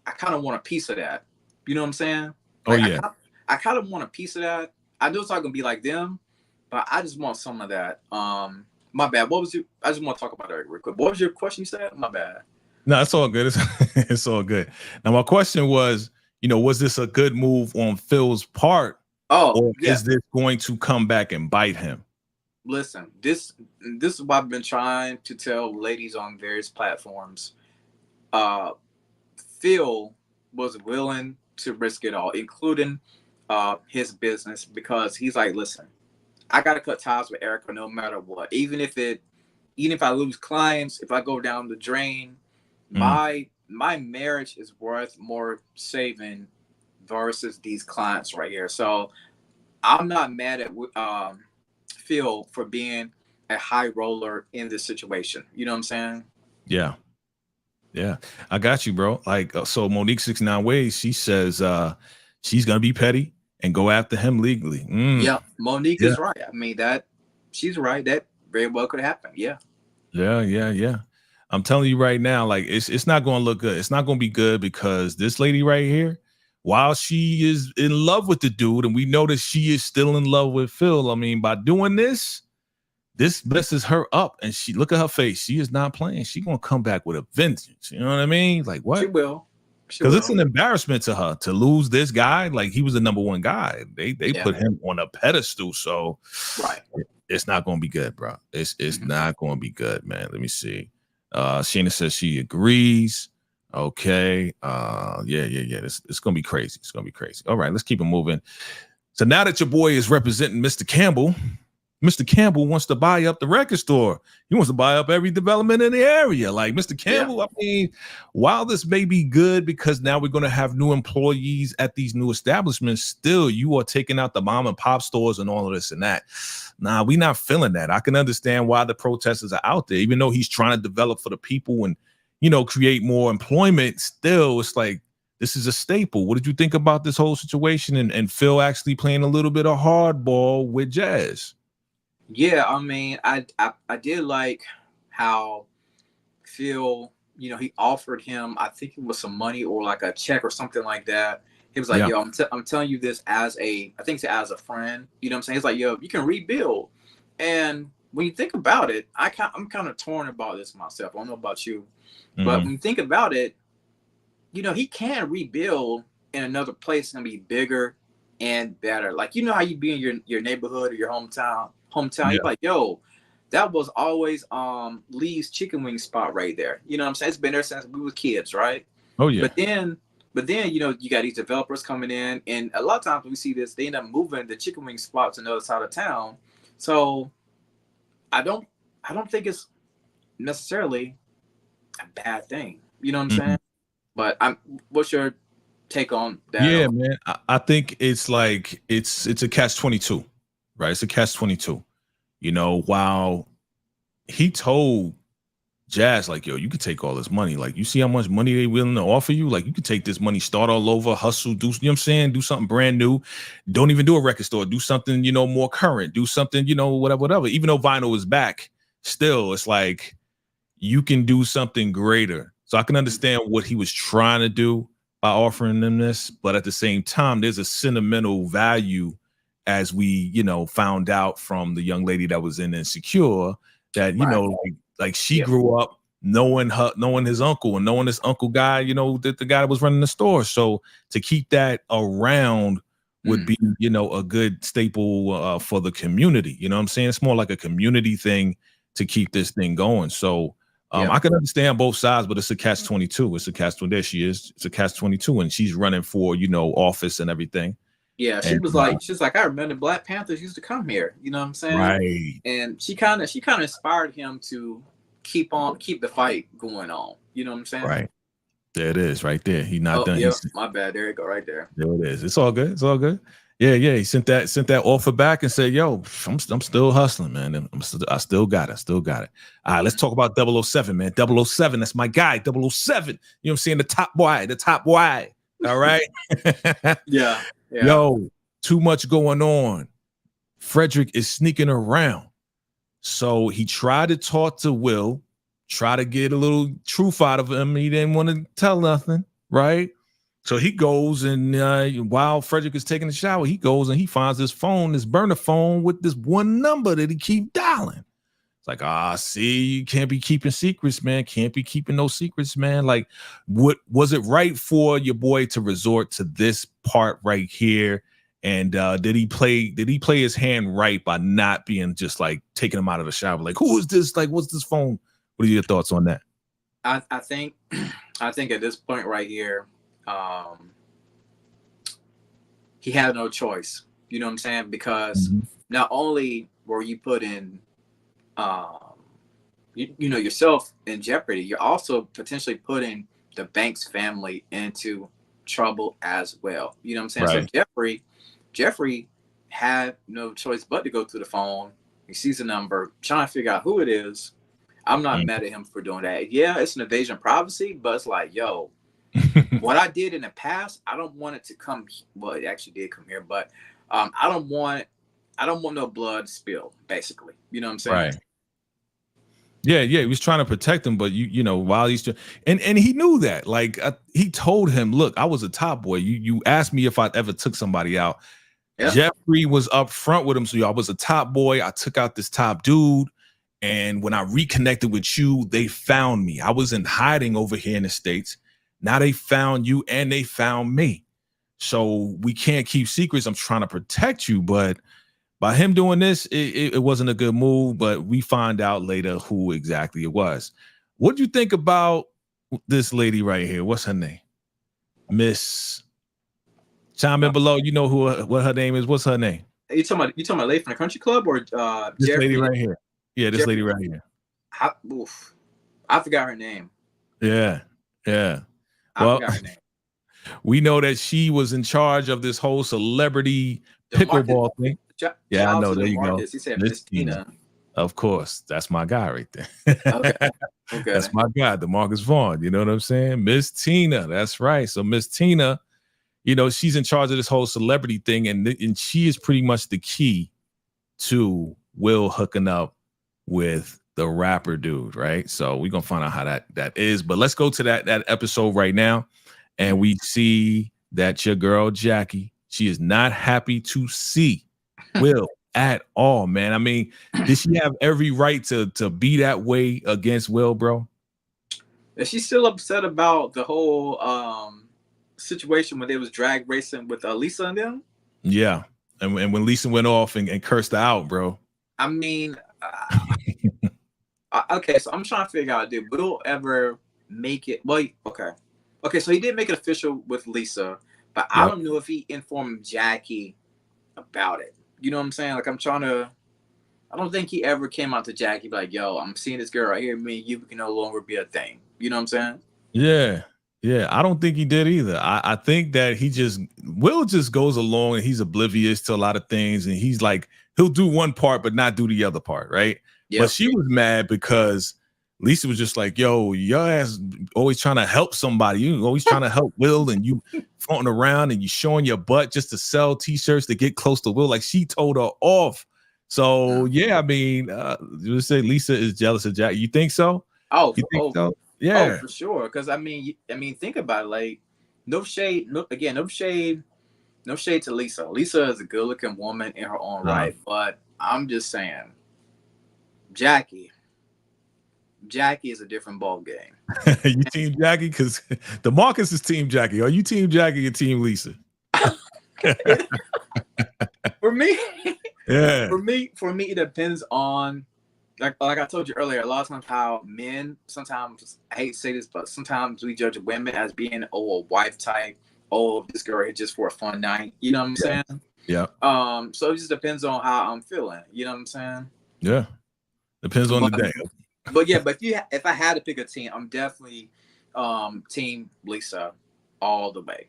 I kind of want a piece of that. You know what I'm saying? Like, I kind of want a piece of that. I know it's not gonna be like them, but I just want some of that. My bad. I just want to talk about that real quick. What was your question you said? My bad. No, it's all good. It's all good. Now, my question was, was this a good move on Phil's part? Or is this going to come back and bite him? Listen, this is what I've been trying to tell ladies on various platforms. Phil was willing to risk it all, including his business, because he's like, listen, I gotta cut ties with Erica no matter what. Even if I lose clients, if I go down the drain, my marriage is worth more saving versus these clients right here. So I'm not mad at Phil for being a high roller in this situation. You know what I'm saying? Yeah, I got you, bro. Like, so Monique 69 Ways, she says she's gonna be petty and go after him legally. Yeah, Monique is right. I mean, she's right. That very well could happen. Yeah. I'm telling you right now, like, it's not gonna look good. It's not gonna be good because this lady right here, while she is in love with the dude, and we know that she is still in love with Phil. I mean, by doing this messes her up, and she look at her face. She is not playing. She gonna come back with a vengeance. You know what I mean? Like, what? She will. Because it's an embarrassment to her to lose this guy. Like, he was the number one guy. They put him on a pedestal. So it's not gonna be good, bro. It's not gonna be good, man. Let me see. Sheena says she agrees. Okay. Yeah. It's gonna be crazy. It's gonna be crazy. All right, let's keep it moving. So now that your boy is representing Mr. Campbell, Mr. Campbell wants to buy up the record store. He wants to buy up every development in the area. Like Mr. Campbell, yeah. I mean, while this may be good because now we're going to have new employees at these new establishments, still you are taking out the mom and pop stores and all of this and that. Nah, we're not feeling that. I can understand why the protesters are out there, even though he's trying to develop for the people and, you know, create more employment. Still, it's like, this is a staple. What did you think about this whole situation and Phil actually playing a little bit of hardball with Jazz? Yeah, I mean, I did like how Phil, you know, he offered him, I think it was some money or like a check or something like that. He was like, yo, I'm telling you this as I think as a friend. You know what I'm saying? He's like, yo, you can rebuild. And when you think about it, I'm kind of torn about this myself. I don't know about you, but when you think about it, you know, he can rebuild in another place and be bigger and better. Like, you know how you be in your neighborhood or your hometown. You're like, yo, that was always Lee's chicken wing spot right there. You know what I'm saying? It's been there since we were kids, right? Oh yeah. But then you know, you got these developers coming in, and a lot of times we see this, they end up moving the chicken wing spot to another side of town. So I don't think it's necessarily a bad thing. You know what I'm saying? But what's your take on that? Yeah, man. I think it's like it's a catch-22, right? It's a catch-22. You know, while he told Jazz, like, yo, you could take all this money. Like, you see how much money they willing to offer you? Like, you could take this money, start all over, hustle, do, you know what I'm saying? Do something brand new. Don't even do a record store. Do something, you know, more current. Do something, you know, whatever. Even though vinyl is back, still, it's like you can do something greater. So I can understand what he was trying to do by offering them this, but at the same time, there's a sentimental value, as we, you know, found out from the young lady that was in Insecure, that, you know, like she grew up knowing his uncle and knowing this uncle guy, you know, the guy that was running the store. So to keep that around would be, you know, a good staple for the community. You know what I'm saying? It's more like a community thing to keep this thing going. So I can understand both sides, but it's a catch-22. It's a catch-22. There she is. It's a catch-22, and she's running for, you know, office and everything. Yeah, she's like, I remember Black Panthers used to come here. You know what I'm saying? Right. And she kind of inspired him to keep the fight going on. You know what I'm saying? Right. There it is, right there. He's not done. Yeah, my bad. There you go, right there. There it is. It's all good. It's all good. Yeah. He sent that offer back and said, "Yo, I'm still hustling, man. I still got it. All right, let's talk about 007, man. 007. That's my guy. 007. You know what I'm saying? The top boy. All right. Yeah. Yo, too much going on. Frederick is sneaking around. So he tried to talk to Will, try to get a little truth out of him. He didn't want to tell nothing, right? So he goes and while Frederick is taking a shower, he goes and he finds this burner phone with this one number that he keep dialing. It's like, see, you can't be keeping secrets, man. Can't be keeping no secrets, man. Like, what was it right for your boy to resort to this part right here? And did he play his hand right by not being just like taking him out of the shower? Like, who is this? Like, what's this phone? What are your thoughts on that? I think at this point right here, he had no choice. You know what I'm saying? Because not only were you putting you know, yourself in jeopardy, you're also potentially putting the Banks family into trouble as well. You know what I'm saying? Right. So Jeffrey had no choice but to go to the phone. He sees a number, trying to figure out who it is. I'm not mad at him for doing that. Yeah, it's an invasion of privacy, but it's like, yo, what I did in the past, I don't want it to come. Well, it actually did come here, but I don't want no blood spill, basically. You know what I'm saying? Right. Yeah, he was trying to protect him, but you know, while he's and he knew that. Like he told him, "Look, I was a top boy. You asked me if I ever took somebody out." Yeah. Jeffrey was up front with him, so I was a top boy. I took out this top dude, and when I reconnected with you, they found me. I was in hiding over here in the States. Now they found you, and they found me. So we can't keep secrets. I'm trying to protect you, but by him doing this, it wasn't a good move, but we find out later who exactly it was. What do you think about this lady right here? What's her name? Miss. Chime in below. You know what her name is. What's her name? You talking about Lady from the Country Club or This lady Jeffrey? right here. Yeah, this Jeffrey, lady right here. I forgot her name. Yeah, yeah. I Well, forgot her name. we know that she was in charge of this whole celebrity DeMarcus. pickleball thing. Yeah, Shout I out know. to There you go. DeMarcus. He said Miss Miss Tina. Tina. Of course. That's my guy right there. Okay. Okay. That's my guy, DeMarcus Vaughn. You know what I'm saying? Miss Tina. That's right. So Miss Tina, you know, she's in charge of this whole celebrity thing, and she is pretty much the key to Will hooking up with the rapper dude, right? So we're gonna find out how that is. But let's go to that episode right now, and we see that your girl Jackie, she is not happy to see Will at all, man. I mean, did she have every right to be that way against Will, bro? Is she still upset about the whole situation when they was drag racing with Lisa and them? Yeah, and when Lisa went off and cursed her out, bro. I mean, okay, so I'm trying to figure out, did Will ever make it? Well, okay, so he did make it official with Lisa, but I don't know if he informed Jackie about it. You know what I'm saying? Like, I don't think he ever came out to Jackie like, yo, I'm seeing this girl right here. Me and you can no longer be a thing. You know what I'm saying? Yeah. Yeah. I don't think he did either. I think that Will just goes along and he's oblivious to a lot of things. And he's like, he'll do one part, but not do the other part. Right. Yep. But she was mad because Lisa was just like, yo, your ass always trying to help somebody. You always trying to help Will, and you floating around and you showing your butt just to sell t-shirts to get close to Will. Like, she told her off. So yeah, I mean, you say Lisa is jealous of Jack. You think so? Oh, you think so? Yeah, for sure. Because I mean, think about it. Like, no shade to Lisa. Lisa is a good-looking woman in her own right, but I'm just saying, Jackie is a different ball game. You team Jackie? Because DeMarcus is team Jackie. Are you team Jackie or team Lisa? For me, yeah. For me, it depends on, like I told you earlier, a lot of times how men sometimes, I hate to say this, but sometimes we judge women as being a wife type. Oh, this girl here just for a fun night. You know what I'm saying? Yeah. So it just depends on how I'm feeling. You know what I'm saying? Yeah. Depends on the day. But yeah, but if I had to pick a team, I'm definitely team Lisa all the way.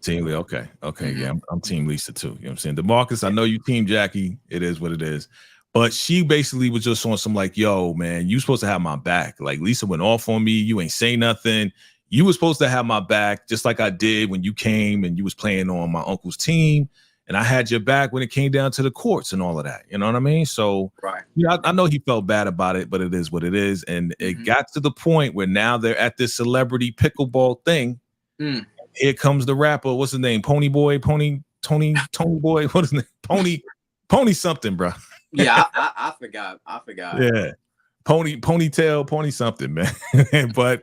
Team Lisa, okay. Mm-hmm. Yeah, I'm team Lisa too. You know what I'm saying? DeMarcus, I know you team Jackie. It is what it is. But she basically was just on some like, yo, man, you supposed to have my back. Like, Lisa went off on me. You ain't say nothing. You were supposed to have my back, just like I did when you came and you was playing on my uncle's team. And I had your back when it came down to the courts and all of that. You know what I mean? So, yeah, I know he felt bad about it, but it is what it is. And it got to the point where now they're at this celebrity pickleball thing. Here comes the rapper. What's his name? Tony Boy. What is his name? Pony something, bro. Yeah, I forgot. Yeah. Ponytail, Pony something, man. But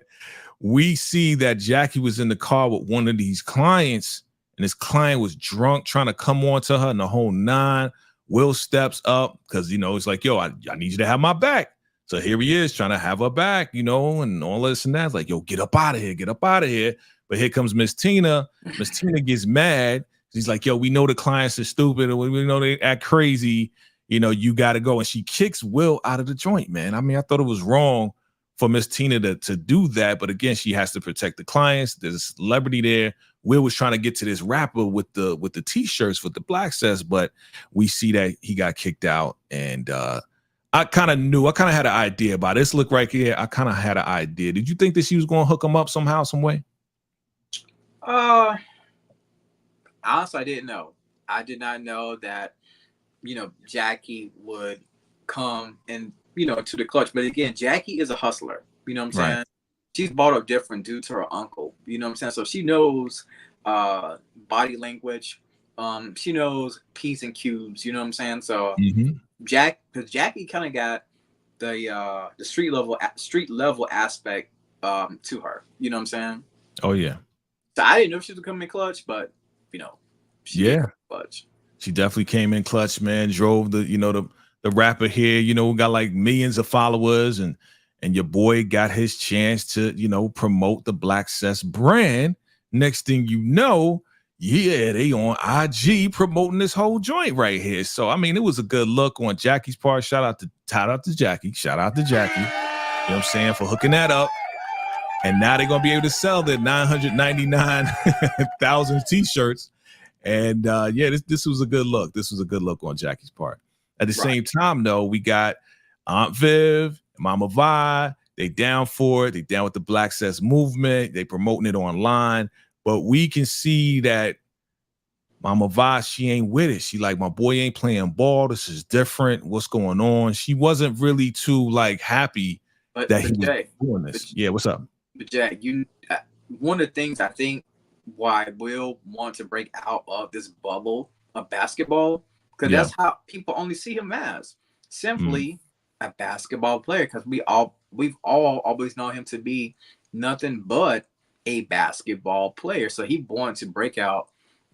we see that Jackie was in the car with one of these clients, and his client was drunk, trying to come on to her in the whole nine. Will steps up because, it's like, yo, I need you to have my back. So here he is trying to have her back, and all this and that. It's like, yo, get up out of here. But here comes Miss Tina. Miss Tina gets mad. She's like, yo, we know the clients are stupid, and we know they act crazy. You got to go. And she kicks Will out of the joint, man. I mean, I thought it was wrong for Miss Tina to do that. But again, she has to protect the clients. There's a celebrity there. Will was trying to get to this rapper with the t-shirts with the black says, but we see that he got kicked out. And I kind of had an idea about this. Look right here. I kind of had an idea. Did you think that she was going to hook him up somehow, some way? Honestly, I didn't know. I did not know that, Jackie would come and, to the clutch. But again, Jackie is a hustler. You know what I'm saying? Right. She's brought up different due to her uncle. You know what I'm saying? So she knows body language. She knows P's and Q's. You know what I'm saying? So because Jackie kind of got the street level aspect to her. You know what I'm saying? Oh yeah. So I didn't know if she was coming in clutch, but she came in clutch. She definitely came in clutch, man. Drove the rapper here, we got like millions of followers, and your boy got his chance to, promote the Black Cess brand. Next thing you know, yeah, they on IG promoting this whole joint right here. So I mean, it was a good look on Jackie's part. Shout out to Jackie. Shout out to Jackie. You know what I'm saying, for hooking that up. And now they're gonna be able to sell their 999,000 t-shirts. And yeah, this was a good look. This was a good look on Jackie's part. At the same time, though, we got Aunt Viv, Mama Vi. They down for it. They down with the Black Sets movement. They promoting it online. But we can see that Mama Vi, she ain't with it. She like, my boy ain't playing ball. This is different. What's going on? She wasn't really too like happy that he was doing this. Yeah, what's up? But Jack, one of the things I think why Will want to break out of this bubble of basketball, because that's how people only see him as simply a basketball player. Because we've all always known him to be nothing but a basketball player. So he wanted to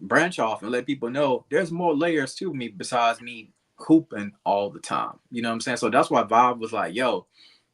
branch off and let people know there's more layers to me besides me hooping all the time. You know what I'm saying? So that's why Bob was like, yo,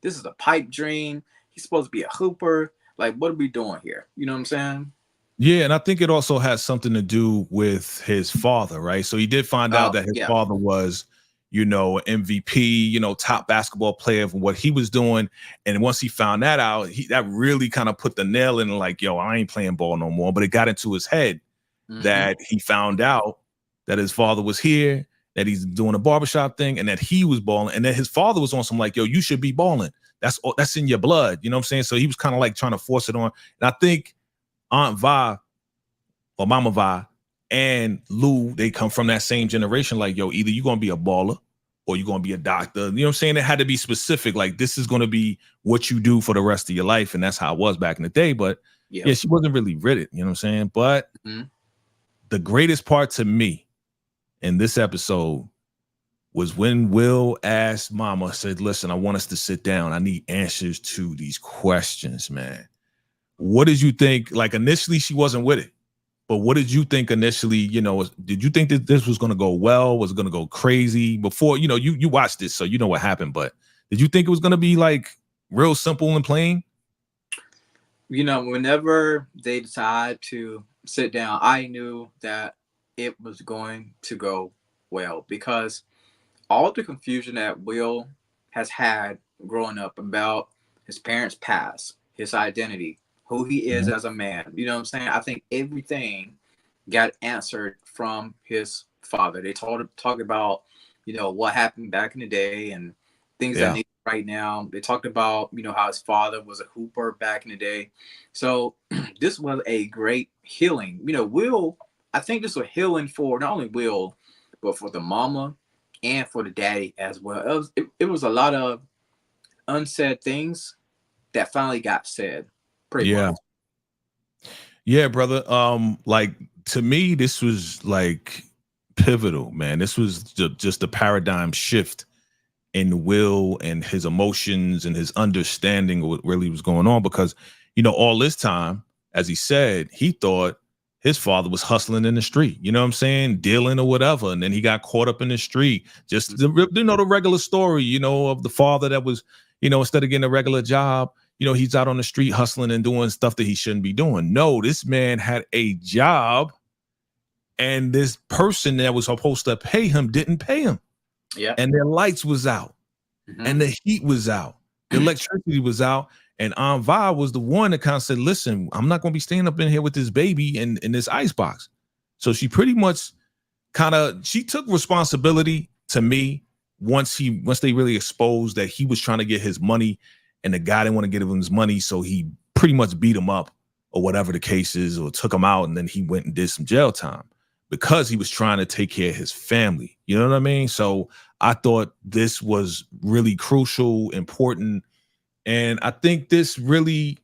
this is a pipe dream. He's supposed to be a hooper. Like, what are we doing here? You know what I'm saying? Yeah, and I think it also has something to do with his father, right? So he did find out that his father was, you know, MVP, you know, top basketball player for what he was doing. And once he found that out, that really kind of put the nail in, like, yo, I ain't playing ball no more. But it got into his head that he found out that his father was here, that he's doing a barbershop thing, and that he was balling, and that his father was on some like, yo, you should be balling. That's in your blood. You know what I'm saying? So he was kind of like trying to force it on. And I think Aunt Vi or Mama Vi and Lou, they come from that same generation. Like, yo, either you're going to be a baller or you're going to be a doctor. You know what I'm saying? It had to be specific. Like, this is going to be what you do for the rest of your life. And that's how it was back in the day. But yeah, she wasn't really with it. You know what I'm saying? But the greatest part to me in this episode was when Will asked Mama, said, listen, I want us to sit down. I need answers to these questions, man. What did you think? Like, initially, she wasn't with it. But what did you think initially? You know, did you think that this was going to go well? Was it going to go crazy? Before, you know, you watched this, so you know what happened. But did you think it was going to be like real simple and plain? You know, whenever they decide to sit down, I knew that it was going to go well, because all the confusion that Will has had growing up about his parents' past, his identity, who he is as a man, you know what I'm saying? I think everything got answered from his father. They talked about, you know, what happened back in the day and things that need right now. They talked about, you know, how his father was a hooper back in the day. So this was a great healing. You know, Will, I think this was healing for not only Will, but for the mama and for the daddy as well. It was a lot of unsaid things that finally got said. Pretty much. Yeah, brother. Like, to me, this was like pivotal, man. This was just a paradigm shift in Will and his emotions and his understanding of what really was going on. Because, you know, all this time, as he said, he thought his father was hustling in the street, you know what I'm saying, dealing or whatever. And then he got caught up in the street. Just the regular story, you know, of the father that was, you know, instead of getting a regular job, you know, he's out on the street hustling and doing stuff that he shouldn't be doing. No, this man had a job, and this person that was supposed to pay him didn't pay him. Yeah. And their lights was out, and the heat was out, the electricity was out. And Aunt Vi was the one that kind of said, listen, I'm not going to be staying up in here with this baby in this icebox. So she pretty much she took responsibility, to me, once they really exposed that he was trying to get his money and the guy didn't want to give him his money. So he pretty much beat him up or whatever the case is, or took him out. And then he went and did some jail time because he was trying to take care of his family. You know what I mean? So I thought this was really crucial, important. And I think this really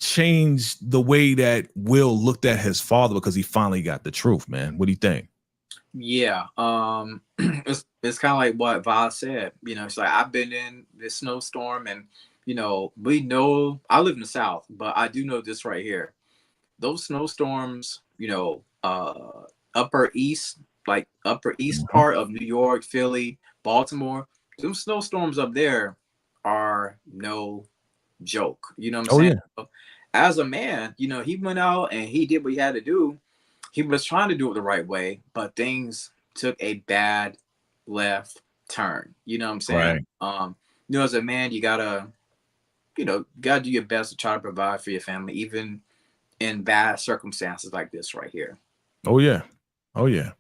changed the way that Will looked at his father, because he finally got the truth, man. What do you think? Yeah. It's kind of like what Vi said. You know, it's like, I've been in this snowstorm, and, you know, we know, I live in the South, but I do know this right here. Those snowstorms, you know, upper east part of New York, Philly, Baltimore, those snowstorms up there are no joke. You know what I'm saying? Yeah. As a man, you know, he went out and he did what he had to do. he was trying to do it the right way, but things took a bad left turn. You know what I'm saying? Right. As a man, you gotta, gotta do your best to try to provide for your family, even in bad circumstances like this right here. Oh yeah. Oh yeah.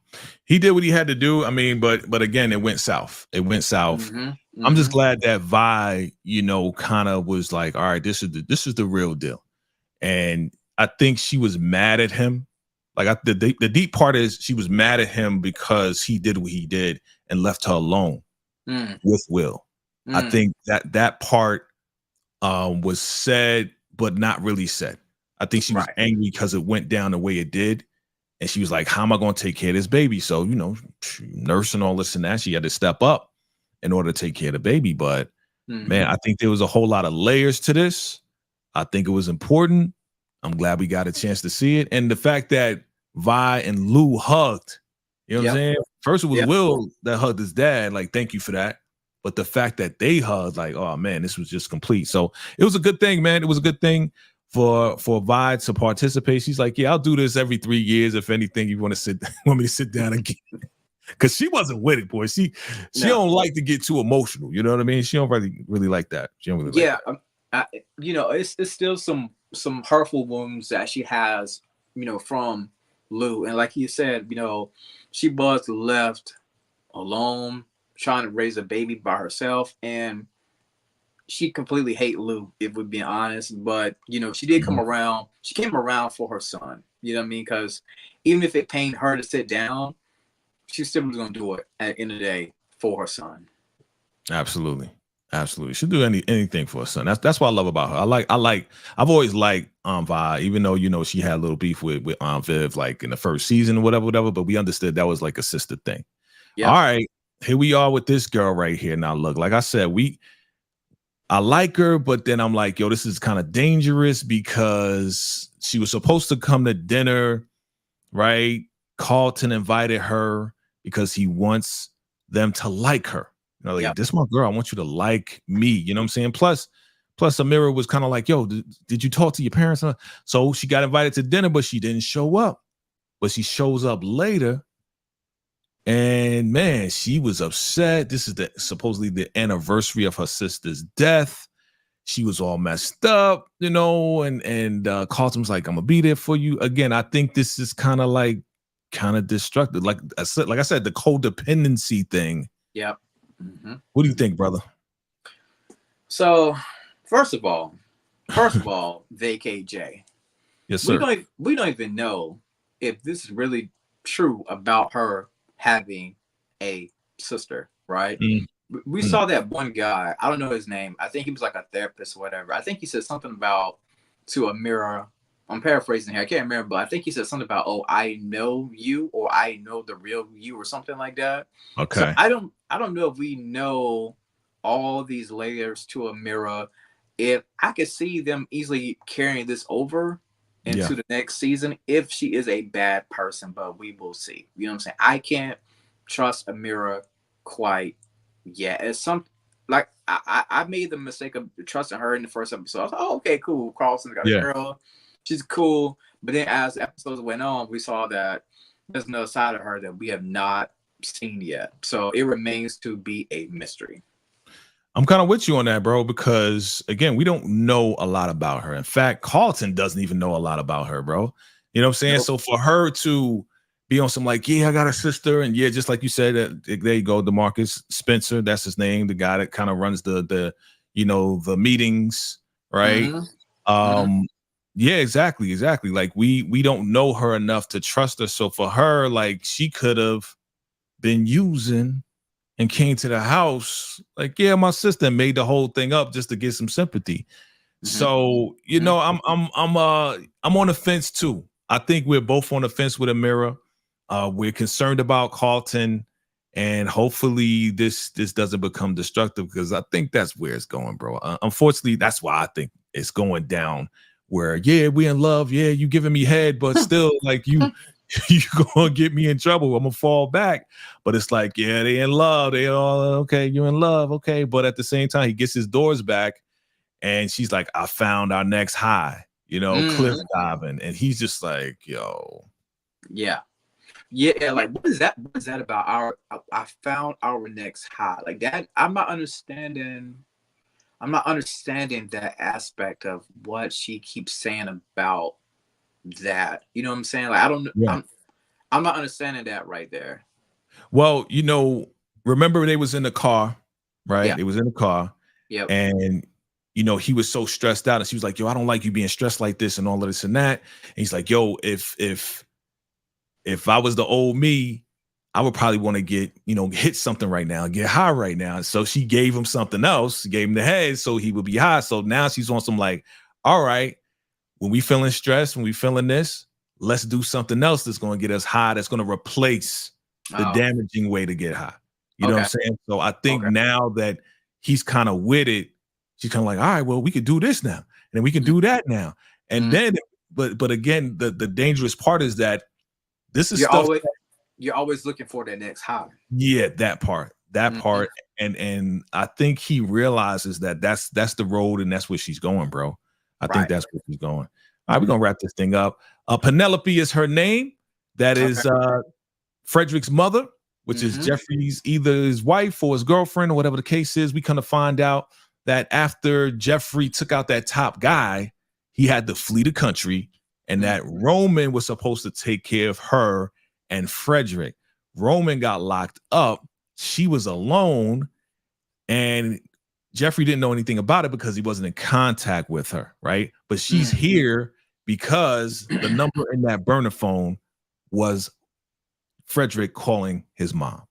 He did what he had to do. I mean, but again, it went south. It went south. Mm-hmm. I'm just Mm-hmm. glad that Vi, kind of was like, all right, this is the real deal. And I think she was mad at him. Like the deep part is she was mad at him because he did what he did and left her alone Mm. with Will. I Mm. think that part was said, but not really said. I think she was Right. angry because it went down the way it did. And she was like, how am I going to take care of this baby? So, nursing all this and that, she had to step up in order to take care of the baby. But man, I think there was a whole lot of layers to this. I think it was important. I'm glad we got a chance to see it. And the fact that Vi and Lou hugged, you know what I'm saying? First it was Will that hugged his dad, like, thank you for that. But the fact that they hugged, like, oh man, this was just complete. So it was a good thing, man. It was a good thing for Vi to participate. She's like, yeah, I'll do this every 3 years. If anything, you want me to sit down again. Because she wasn't with it, boy. She don't like to get too emotional. You know what I mean? She don't really like that. She don't really like that. It's still some hurtful wounds that she has, from Lou. And like you said, she was left alone trying to raise a baby by herself, and she completely hate Lou, if we're being honest. But she did come around. She came around for her son. You know what I mean? Because even if it pained her to sit down, she still was gonna do it at the end of the day for her son. Absolutely. She'll do anything for her son. That's what I love about her. I've always liked Vi, even though she had a little beef with Viv like in the first season or whatever, but we understood that was like a sister thing. Yep. All right, here we are with this girl right here. Now look, like I said, I like her, but then I'm like, yo, this is kind of dangerous because she was supposed to come to dinner, right? Carlton invited her because he wants them to like her. This is my girl. I want you to like me. You know what I'm saying? Plus Amira was kind of like, yo, did you talk to your parents? So she got invited to dinner, but she didn't show up. But she shows up later. And man, she was upset. This is supposedly the anniversary of her sister's death. She was all messed up, and Carlton was like, I'm gonna be there for you. Again, I think this is kind of destructive. Like I said, the codependency thing. Yep. Mm-hmm. What do you think, brother? So, first of all, VKJ. Yes, sir. We don't even know if this is really true about her having a sister, right? We saw that one guy. I don't know his name. I think he was like a therapist or whatever. I think he said something about to Amira. I'm paraphrasing here. I can't remember, but I think he said something about, "Oh, I know you," or "I know the real you," or something like that. Okay. So I don't know if we know all these layers to Amira. If I could see them easily carrying this over into the next season, if she is a bad person, but we will see. You know what I'm saying? I can't trust Amira quite yet. It's something like I made the mistake of trusting her in the first episode. I was like, oh, okay, cool. Carlson's got a girl. She's cool. But then as episodes went on, we saw that there's another side of her that we have not seen yet. So it remains to be a mystery. I'm kind of with you on that, bro, because again, we don't know a lot about her. In fact, Carlton doesn't even know a lot about her, bro. You know what I'm saying? Nope. So for her to be on some like, yeah, I got a sister, and yeah, just like you said, there you go, DeMarcus Spencer, that's his name, the guy that kind of runs the meetings, right? Yeah, exactly. Like we don't know her enough to trust her. So for her, like she could have been using and came to the house like, yeah, my sister made the whole thing up just to get some sympathy. So, I'm on the fence too. I think we're both on the fence with Amira. We're concerned about Carlton, and hopefully this doesn't become destructive, because I think that's where it's going, bro. Unfortunately, that's why I think it's going down where, yeah, we in love. Yeah, you giving me head, but still like you gonna get me in trouble. I'm gonna fall back. But it's like, yeah, they in love. They all okay. You're in love, okay. But at the same time, he gets his doors back, and she's like, I found our next high. Cliff diving, and he's just like, yo. Yeah. Yeah, like what is that? What is that about? I found our next high. Like that, I'm not understanding. I'm not understanding that aspect of what she keeps saying about that. You know what I'm saying? Like I don't. Yeah. I'm not understanding that right there. Well, remember they was in the car, right? Yeah. They was in the car, Yep. and he was so stressed out, and she was like, "Yo, I don't like you being stressed like this and all of this and that." And he's like, "Yo, if I was the old me, I would probably want to get, hit something right now, get high right now." So she gave him something else, gave him the head so he would be high. So now she's on some like, all right, when we feeling stressed, when we feeling this, let's do something else that's going to get us high, that's going to replace the Oh. damaging way to get high. You know what I'm Okay. saying? So I think Okay. now that he's kind of with it, she's kind of like, all right, well, we could do this now, and then we can do that now. And Mm. then, but again, the dangerous part is that this is You're stuff. always you're always looking for the next high. Yeah, that part, Mm-hmm. and I think he realizes that that's the road, and that's where she's going, bro. I think Right. that's where she's going. All right, we're gonna wrap this thing up. Penelope is her name. That Okay. is Frederick's mother, which is Mm-hmm. Jeffrey's either his wife or his girlfriend or whatever the case is. We kind of find out that after Jeffrey took out that top guy, he had to flee the country, and that Roman was supposed to take care of her and Frederick. Roman got locked up. She was alone, and Jeffrey didn't know anything about it because he wasn't in contact with her, right? But she's here because the number in that burner phone was Frederick calling his mom,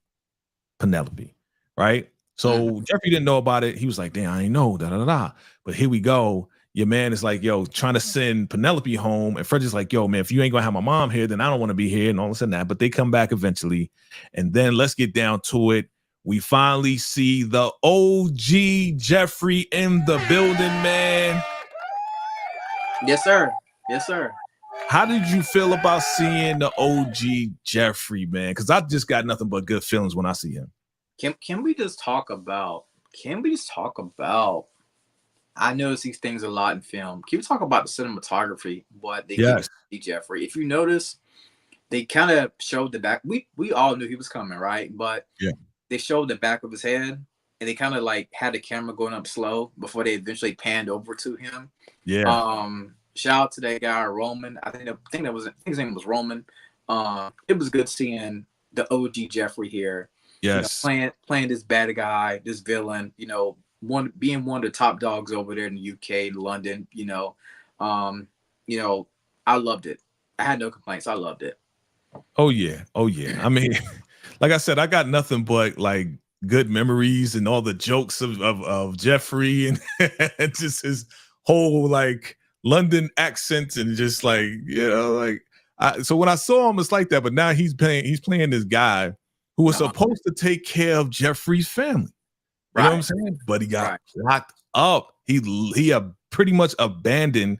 Penelope, right? So Jeffrey didn't know about it. He was like, damn, I ain't know, da da da. But here we go. Your man is like, yo, trying to send Penelope home. And Frederick's like, yo, man, if you ain't gonna have my mom here, then I don't want to be here, and all this and that. But they come back eventually. And then let's get down to it. We finally see the OG Jeffrey in the building, man. Yes, sir. Yes, sir. How did you feel about seeing the OG Jeffrey, man? Because I just got nothing but good feelings when I see him. Can we just talk about? Can we just talk about? I notice these things a lot in film. Can we talk about the cinematography? What they Yes. gave Jeffrey? If you notice, they kind of showed the back. We all knew he was coming, right? But Yeah. they showed the back of his head, and they kind of like had the camera going up slow before they eventually panned over to him. Yeah. Shout out to that guy Roman. I think his name was Roman. It was good seeing the OG Jeffrey here. Yes. Playing this bad guy, this villain. Being one of the top dogs over there in the UK, London. I loved it. I had no complaints. I loved it. Oh yeah. I mean, like I said, I got nothing but like good memories and all the jokes of Jeffrey and, and just his whole like London accent and just like so when I saw him, it's like that. But now he's playing this guy who was supposed to take care of Jeffrey's family. You know what I'm saying? But he got locked up. He pretty much abandoned,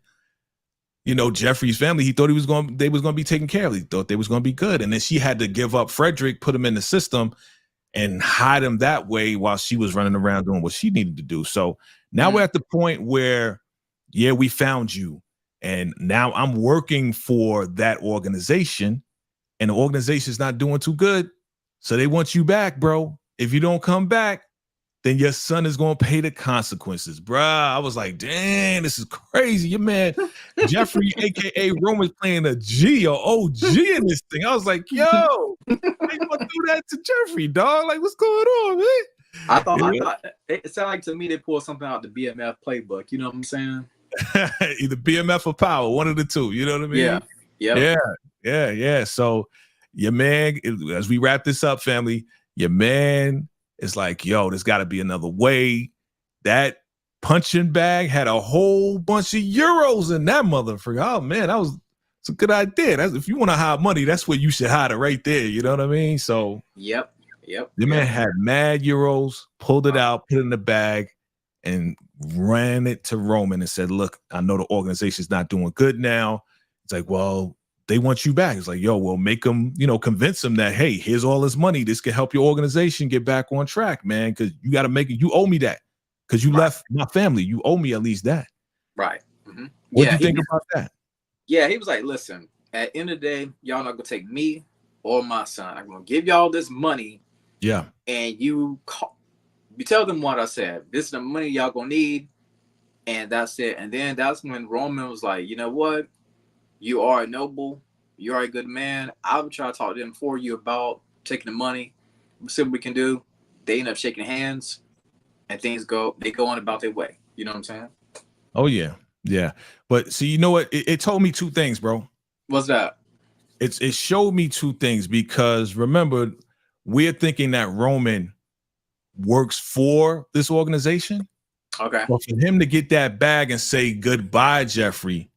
Jeffrey's family. He thought they was going to be taken care of. He thought they was going to be good. And then she had to give up Frederick, put him in the system and hide him that way while she was running around doing what she needed to do. So now we're at the point where, yeah, we found you. And now I'm working for that organization, and the organization's not doing too good. So they want you back, bro. If you don't come back, then your son is going to pay the consequences, bruh. I was like, dang, this is crazy. Your man, Jeffrey, a.k.a. Roman's playing a G or OG in this thing. I was like, yo, how you going to do that to Jeffrey, dog? Like, what's going on, man? I thought it sounded like to me they pulled something out the BMF playbook. You know what I'm saying? Either BMF or Power, one of the two. You know what I mean? Yeah. So your man, as we wrap this up, family, your man is like, yo, there's got to be another way. That punching bag had a whole bunch of euros in that motherfucker. Oh man, it's a good idea. If you want to hide money, that's where you should hide it right there. You know what I mean? So Yep. The man had mad euros, pulled it out, put it in the bag, and ran it to Roman and said, look, I know the organization's not doing good now. It's like, well, they want you back. It's like, yo, well, make them, convince them that, hey, here's all this money. This can help your organization get back on track, man, because you got to make it. You owe me that because you left my family. You owe me at least that. Right. Mm-hmm. What do you think about that? Yeah, he was like, listen, at the end of the day, y'all not gonna take me or my son. I'm gonna give y'all this money, Yeah. and you tell them what I said. This is the money y'all gonna need, and that's it. And then that's when Roman was like, you know what? You are a noble. You are a good man. I will try to talk to them for you about taking the money. We'll see what we can do. They end up shaking hands, and they go on about their way. You know what I'm saying? Oh yeah. Yeah. But see, you know what? It told me two things, bro. What's that? It showed me two things because remember, we're thinking that Roman works for this organization. Okay. But for him to get that bag and say goodbye, Jeffrey,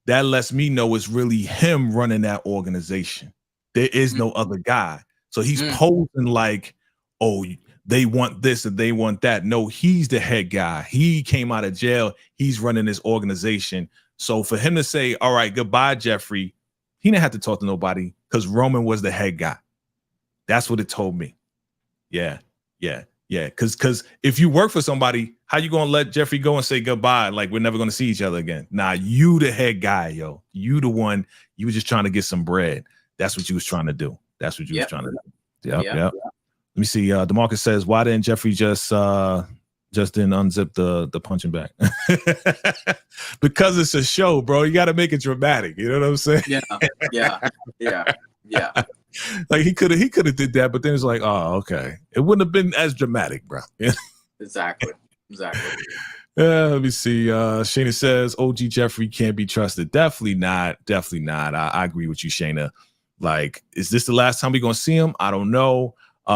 that lets me know it's really him running that organization. There is no other guy. So he's posing like, oh, they want this and they want that. No, he's the head guy. He came out of jail. He's running this organization. So for him to say, all right, goodbye, Jeffrey, he didn't have to talk to nobody because Roman was the head guy. That's what it told me. Yeah, yeah, yeah. Because if you work for somebody, how you gonna let Jeffrey go and say goodbye? Like we're never gonna see each other again. Nah, you the head guy, yo. You the one. You were just trying to get some bread. That's what you was trying to do. That's what you was trying to do. Yep, yep. Let me see. DeMarcus says, why didn't Jeffrey just didn't unzip the punching bag? Because it's a show, bro. You got to make it dramatic. You know what I'm saying? Yeah. Like he could have did that, but then it's like, oh, okay. It wouldn't have been as dramatic, bro. Exactly. Let me see. Shayna says OG Jeffrey can't be trusted. Definitely not. I agree with you, Shayna. Like, is this the last time we're gonna see him? I don't know.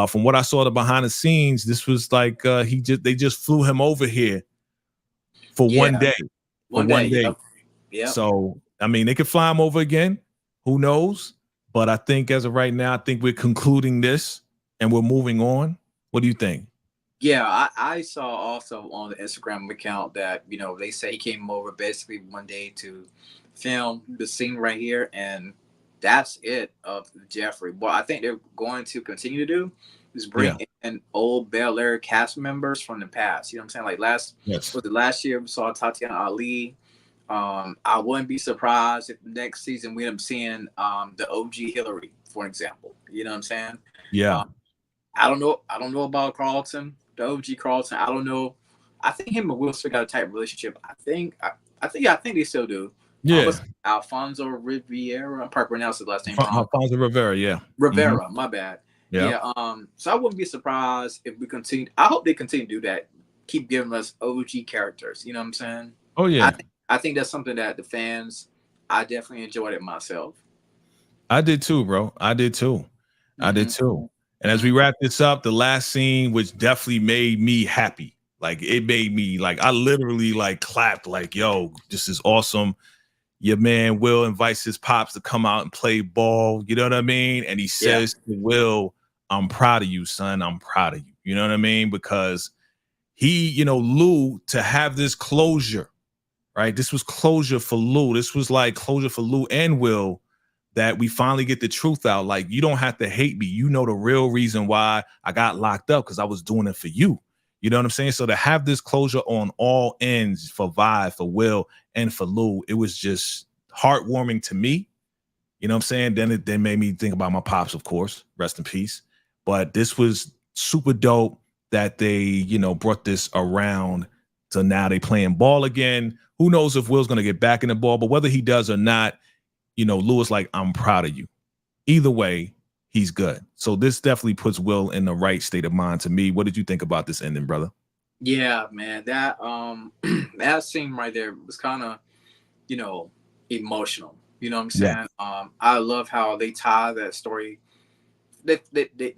From what I saw the behind the scenes, this was like they just flew him over here for one day. One day. Yep. So I mean, they could fly him over again. Who knows? But I think as of right now, I think we're concluding this and we're moving on. What do you think? Yeah, I saw also on the Instagram account that, they say he came over basically one day to film the scene right here, and that's it of Jeffrey. What I think they're going to continue to do is bring in old Belair cast members from the past. You know what I'm saying? Like last year we saw Tatiana Ali. I wouldn't be surprised if next season we end up seeing the OG Hillary, for example. You know what I'm saying? Yeah. I don't know about Carlton, the OG Carlton. I don't know. I think him and Will still got a tight relationship. I think they still do. Yeah. Alfonso Riviera. I'm probably pronouncing his last name wrong. Alfonso Rivera. Yeah. Rivera. My bad. Yeah. So I wouldn't be surprised if we continue. I hope they continue to do that. Keep giving us OG characters. You know what I'm saying? Oh yeah. I think that's something that the fans. I definitely enjoyed it myself. I did too, bro. I did too. And as we wrap this up, the last scene, which definitely made me happy. Like it made me like I literally like clapped, like, yo, this is awesome. Your man Will invites his pops to come out and play ball. You know what I mean? And he says to Will, I'm proud of you, son. I'm proud of you. You know what I mean? Because he, Lou, to have this closure, right? This was closure for Lou. This was like closure for Lou and Will, that we finally get the truth out. Like, you don't have to hate me. You know the real reason why I got locked up, because I was doing it for you. You know what I'm saying? So to have this closure on all ends for Vi, for Will, and for Lou, it was just heartwarming to me. You know what I'm saying? Then it made me think about my pops, of course. Rest in peace. But this was super dope that they, brought this around. So now they playing ball again. Who knows if Will's going to get back in the ball, but whether he does or not, Lewis, like, I'm proud of you. Either way, he's good. So this definitely puts Will in the right state of mind to me. What did you think about this ending, brother? Yeah, man, that that scene right there was kind of, emotional. You know what I'm saying? Yeah. I love how they tie that story. They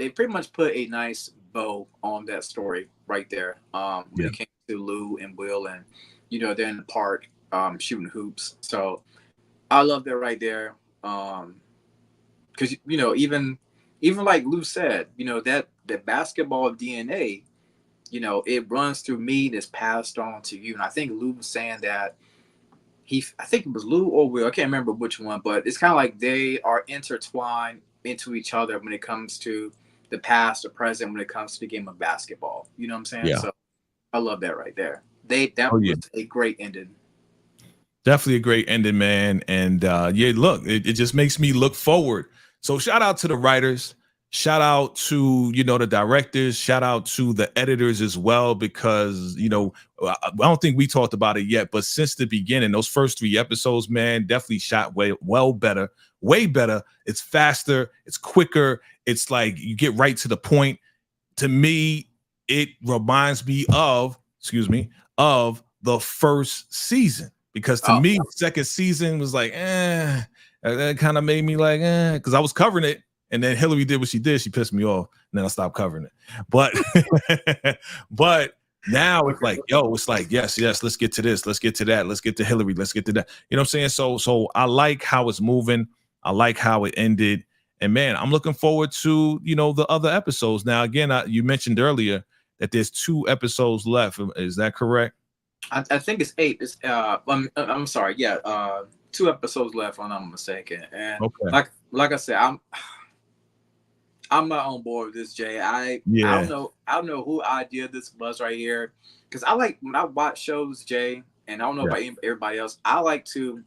pretty much put a nice bow on that story right there. When it came to Lou and Will, and they're in the park shooting hoops. So I love that right there. Because even like Lou said, that the basketball DNA, it runs through me and is passed on to you. And I think Lou was saying that I think it was Lou or Will, I can't remember which one, but it's kind of like they are intertwined into each other when it comes to the past, the present, when it comes to the game of basketball. You know what I'm saying? Yeah. So I love that right there. That was a great ending. Definitely a great ending, man. And yeah, look, it just makes me look forward. So shout out to the writers, shout out to, you know, the directors, shout out to the editors as well, because, you know, I don't think we talked about it yet, but since the beginning, those first 3 episodes, man, definitely shot well better, way better. It's faster, it's quicker. It's like you get right to the point. To me, it reminds me of, of the first season. Because to me, second season was like, that kind of made me like, because I was covering it. And then Hillary did what she did. She pissed me off. And then I stopped covering it. But but now it's like, yo, it's like, yes, let's get to this. Let's get to that. Let's get to Hillary. Let's get to that. You know what I'm saying? So I like how it's moving. I like how it ended. And man, I'm looking forward to, you know, the other episodes. Now, again, you mentioned earlier that there's 2 episodes left. Is that correct? I think it's 8. It's I'm sorry. Yeah, 2 episodes left, if I'm not mistaken. And okay. like I said, I'm not on board with this, Jay. I don't know who idea this was right here, because I like when I watch shows, Jay, and I don't know about everybody else. I like to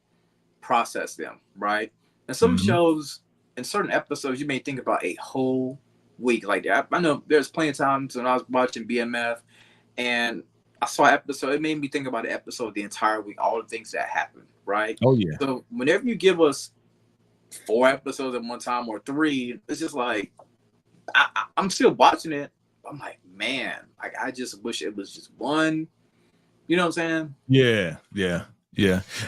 process them, right? And some shows, in certain episodes, you may think about a whole week. Like I know there's plenty of times when I was watching BMF, and I saw an episode. It made me think about the episode the entire week, all the things that happened, right? Oh yeah. So whenever you give us 4 episodes at one time or 3, it's just like I'm still watching it. I'm like, man, like I just wish it was just one. You know what I'm saying? Yeah.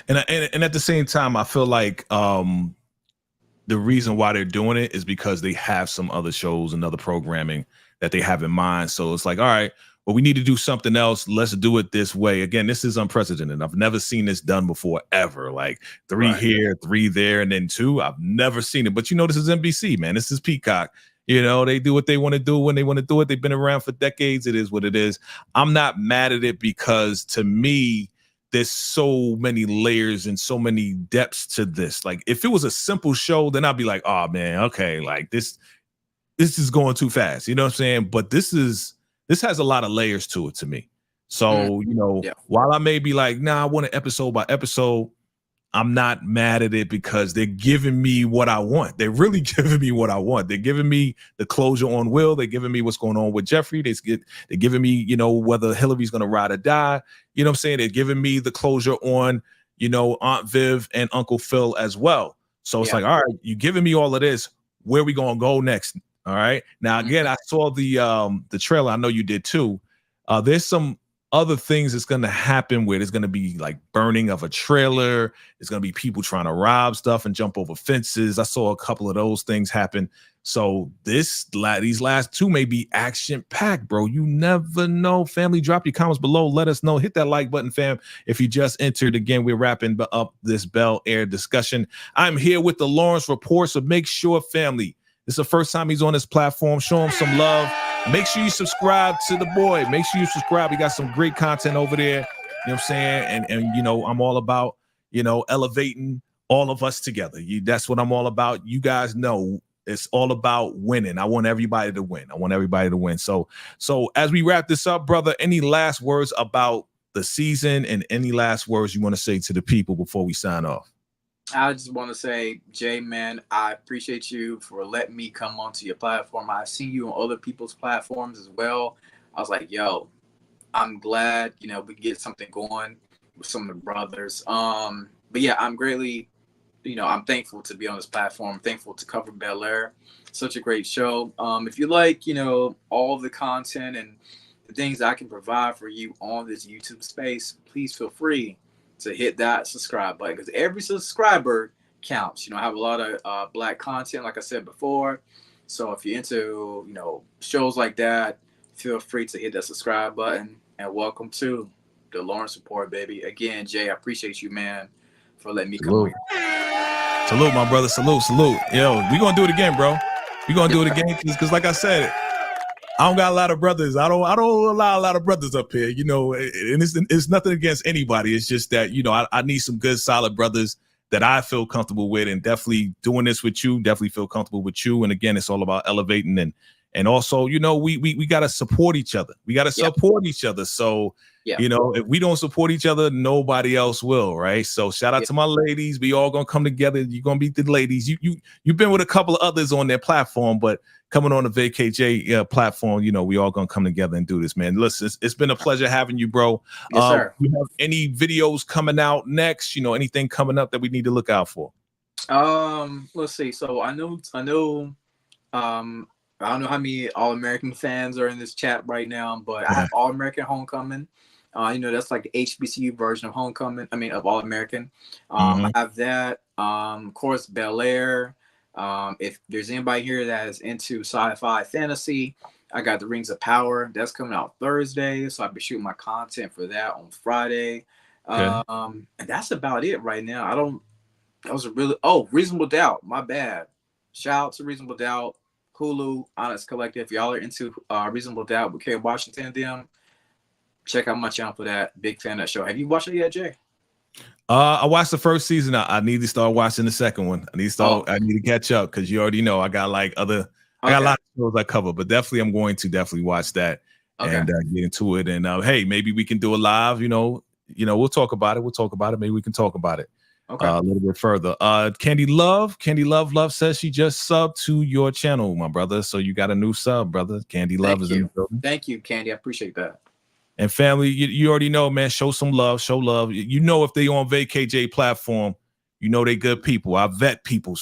And at the same time, I feel like the reason why they're doing it is because they have some other shows and other programming that they have in mind. So it's like, all right, well, we need to do something else. Let's do it this way. Again, this is unprecedented. I've never seen this done before, ever. Like 3 here, 3 there, and then 2. I've never seen it. But you know, this is NBC, man. This is Peacock. You know, they do what they want to do when they want to do it. They've been around for decades. It is what it is. I'm not mad at it, because to me, there's so many layers and so many depths to this. Like if it was a simple show, then I'd be like, oh man, okay, like this is going too fast. You know what I'm saying? But this has a lot of layers to it to me. So, you know, while I may be like, nah, I want it episode by episode, I'm not mad at it, because they're giving me what I want. They're really giving me what I want. They're giving me the closure on Will. They're giving me what's going on with Jeffrey. They're giving me, you know, whether Hillary's going to ride or die. You know what I'm saying? They're giving me the closure on, you know, Aunt Viv and Uncle Phil as well. So it's like, all right, you're giving me all of this. Where are we going to go next? All right. Now, again, I saw the trailer. I know you did too. There's some other things that's going to happen where there's going to be like burning of a trailer. There's going to be people trying to rob stuff and jump over fences. I saw a couple of those things happen. So these last 2 may be action packed, bro. You never know. Family, drop your comments below. Let us know. Hit that like button, fam. If you just entered, again, we're wrapping up this Bel Air discussion. I'm here with the Lawrence Report. So make sure, family, this is the first time he's on this platform. Show him some love. Make sure you subscribe to the boy. Make sure you subscribe. We got some great content over there. You know what I'm saying? And you know, I'm all about, you know, elevating all of us together. That's what I'm all about. You guys know it's all about winning. I want everybody to win. So as we wrap this up, brother, any last words about the season and any last words you want to say to the people before we sign off? I just want to say, Jay, man, I appreciate you for letting me come onto your platform. I've seen you on other people's platforms as well. I was like, yo, I'm glad, you know, we get something going with some of the brothers. But yeah, I'm greatly, you know, I'm thankful to be on this platform. I'm thankful to cover Belair. Such a great show. If you like, you know, all the content and the things I can provide for you on this YouTube space, please feel free to hit that subscribe button, because every subscriber counts. You know, I have a lot of black content, like I said before. So if you're into, you know, shows like that, feel free to hit that subscribe button. And welcome to the Lawrence Report, baby. Again, Jay, I appreciate you, man, for letting me come here. Salute, my brother. Salute. Yo, we gonna do it again, bro. We gonna do it again, because like I said, I don't got a lot of brothers. I don't allow a lot of brothers up here, you know, and it's nothing against anybody. It's just that, you know, I need some good, solid brothers that I feel comfortable with, and definitely doing this with you, definitely feel comfortable with you. And again, it's all about elevating And also, you know, we got to support each other. We got to support each other. So, you know, if we don't support each other, nobody else will, right? So shout out to my ladies. We all gonna come together. You're gonna beat the ladies. You've been with a couple of others on their platform, but coming on the VKJ platform, you know, we all gonna come together and do this, man. Listen, it's been a pleasure having you, bro. Yes, sir. You have any videos coming out next? You know, anything coming up that we need to look out for? Let's see. So I know I don't know how many All-American fans are in this chat right now, but I have All-American Homecoming. You know, that's like the HBCU version of Homecoming. I mean, of All-American. I have that. Of course, Belair. If there's anybody here that is into sci-fi fantasy, I got the Rings of Power. That's coming out Thursday, so I'll be shooting my content for that on Friday. And that's about it right now. That was a really Reasonable Doubt. My bad. Shout out to Reasonable Doubt, Hulu, Honest Collective. If y'all are into Reasonable Doubt with Kerry Washington and them, check out my channel for that. Big fan of that show. Have you watched it yet, Jay? I watched the first season. I need to start watching the second one. I need to catch up because you already know I got like I got a lot of shows I cover, but definitely I'm going to watch that and get into it. And hey, maybe we can do a live. You know, we'll talk about it. Maybe we can talk about it a little bit further. Candy Love says she just subbed to your channel, my brother. So you got a new sub, brother. Candy Love is in the building. Thank you, Candy. I appreciate that. And family, you already know, man, show some love, show love. You know, if they on VKJ platform, you know they good people. I vet people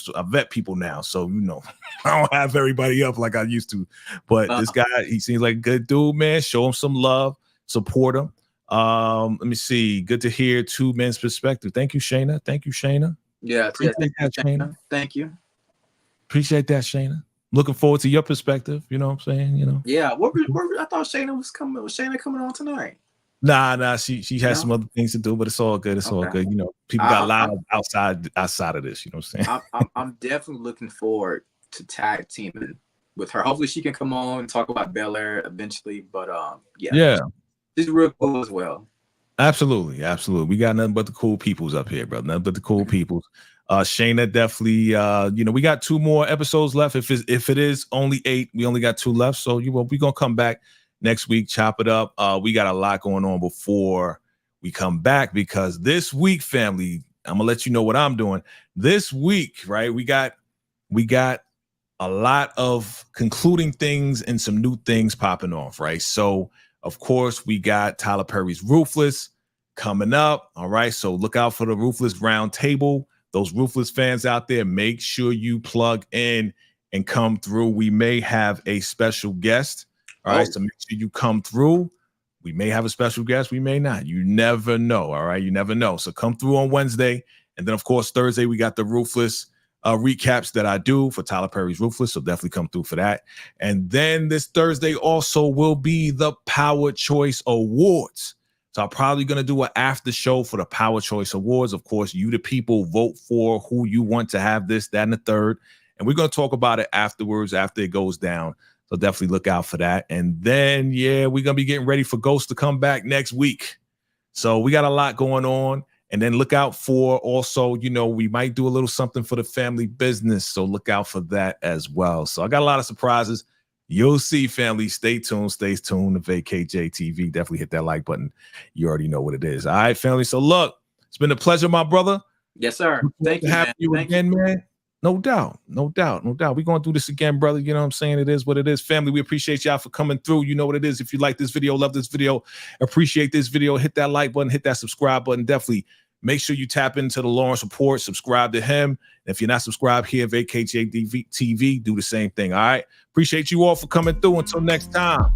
now. So, you know, I don't have everybody up like I used to. But this guy, he seems like a good dude, man. Show him some love, support him. Let me see. Good to hear two men's perspective. Thank you, Shayna. Yeah, appreciate that, Shayna. Thank you. Appreciate that, Shayna. Looking forward to your perspective. You know what I'm saying? You know. Yeah. I thought Shayna was coming. Was Shayna coming on tonight? Nah. She has some other things to do, but it's all good. It's all good. You know, people got live outside of this. You know what I'm saying? I'm definitely looking forward to tag teaming with her. Hopefully, she can come on and talk about Belair eventually. But yeah, she's real cool as well. Absolutely. We got nothing but the cool peoples up here, brother. Nothing but the cool peoples. Shayna definitely, you know, we got 2 more episodes left. If it is only 8, we only got 2 left. So we're gonna come back next week, chop it up. We got a lot going on before we come back because this week, family, I'm gonna let you know what I'm doing this week. Right, we got a lot of concluding things and some new things popping off. Right, so of course we got Tyler Perry's Ruthless coming up. All right, so look out for the Ruthless round table. Those Ruthless fans out there, make sure you plug in and come through. We may have a special guest. All right, so make sure you come through. We may have a special guest. We may not. You never know. All right, you never know. So come through on Wednesday. And then, of course, Thursday, we got the Ruthless recaps that I do for Tyler Perry's Ruthless. So definitely come through for that. And then this Thursday also will be the Power Choice Awards. So I'm probably going to do an after show for the Power Choice Awards. Of course, you, the people, vote for who you want to have this, that, and the third. And we're going to talk about it afterwards, after it goes down. So definitely look out for that. And then, we're going to be getting ready for Ghost to come back next week. So we got a lot going on. And then look out for also, you know, we might do a little something for the family business. So look out for that as well. So I got a lot of surprises. You'll see, family. Stay tuned. The VKJ TV. Definitely hit that like button. You already know what it is. All right, family. So look, it's been a pleasure, my brother. Yes, sir. Thank you, man. Thank you again, man. No doubt. We're going to do this again, brother. You know what I'm saying? It is what it is. Family, we appreciate y'all for coming through. You know what it is. If you like this video, love this video, appreciate this video, hit that like button, hit that subscribe button. Definitely make sure you tap into the Lawrence Report, subscribe to him. And if you're not subscribed here, VKJ TV, do the same thing. All right. Appreciate you all for coming through. Until next time.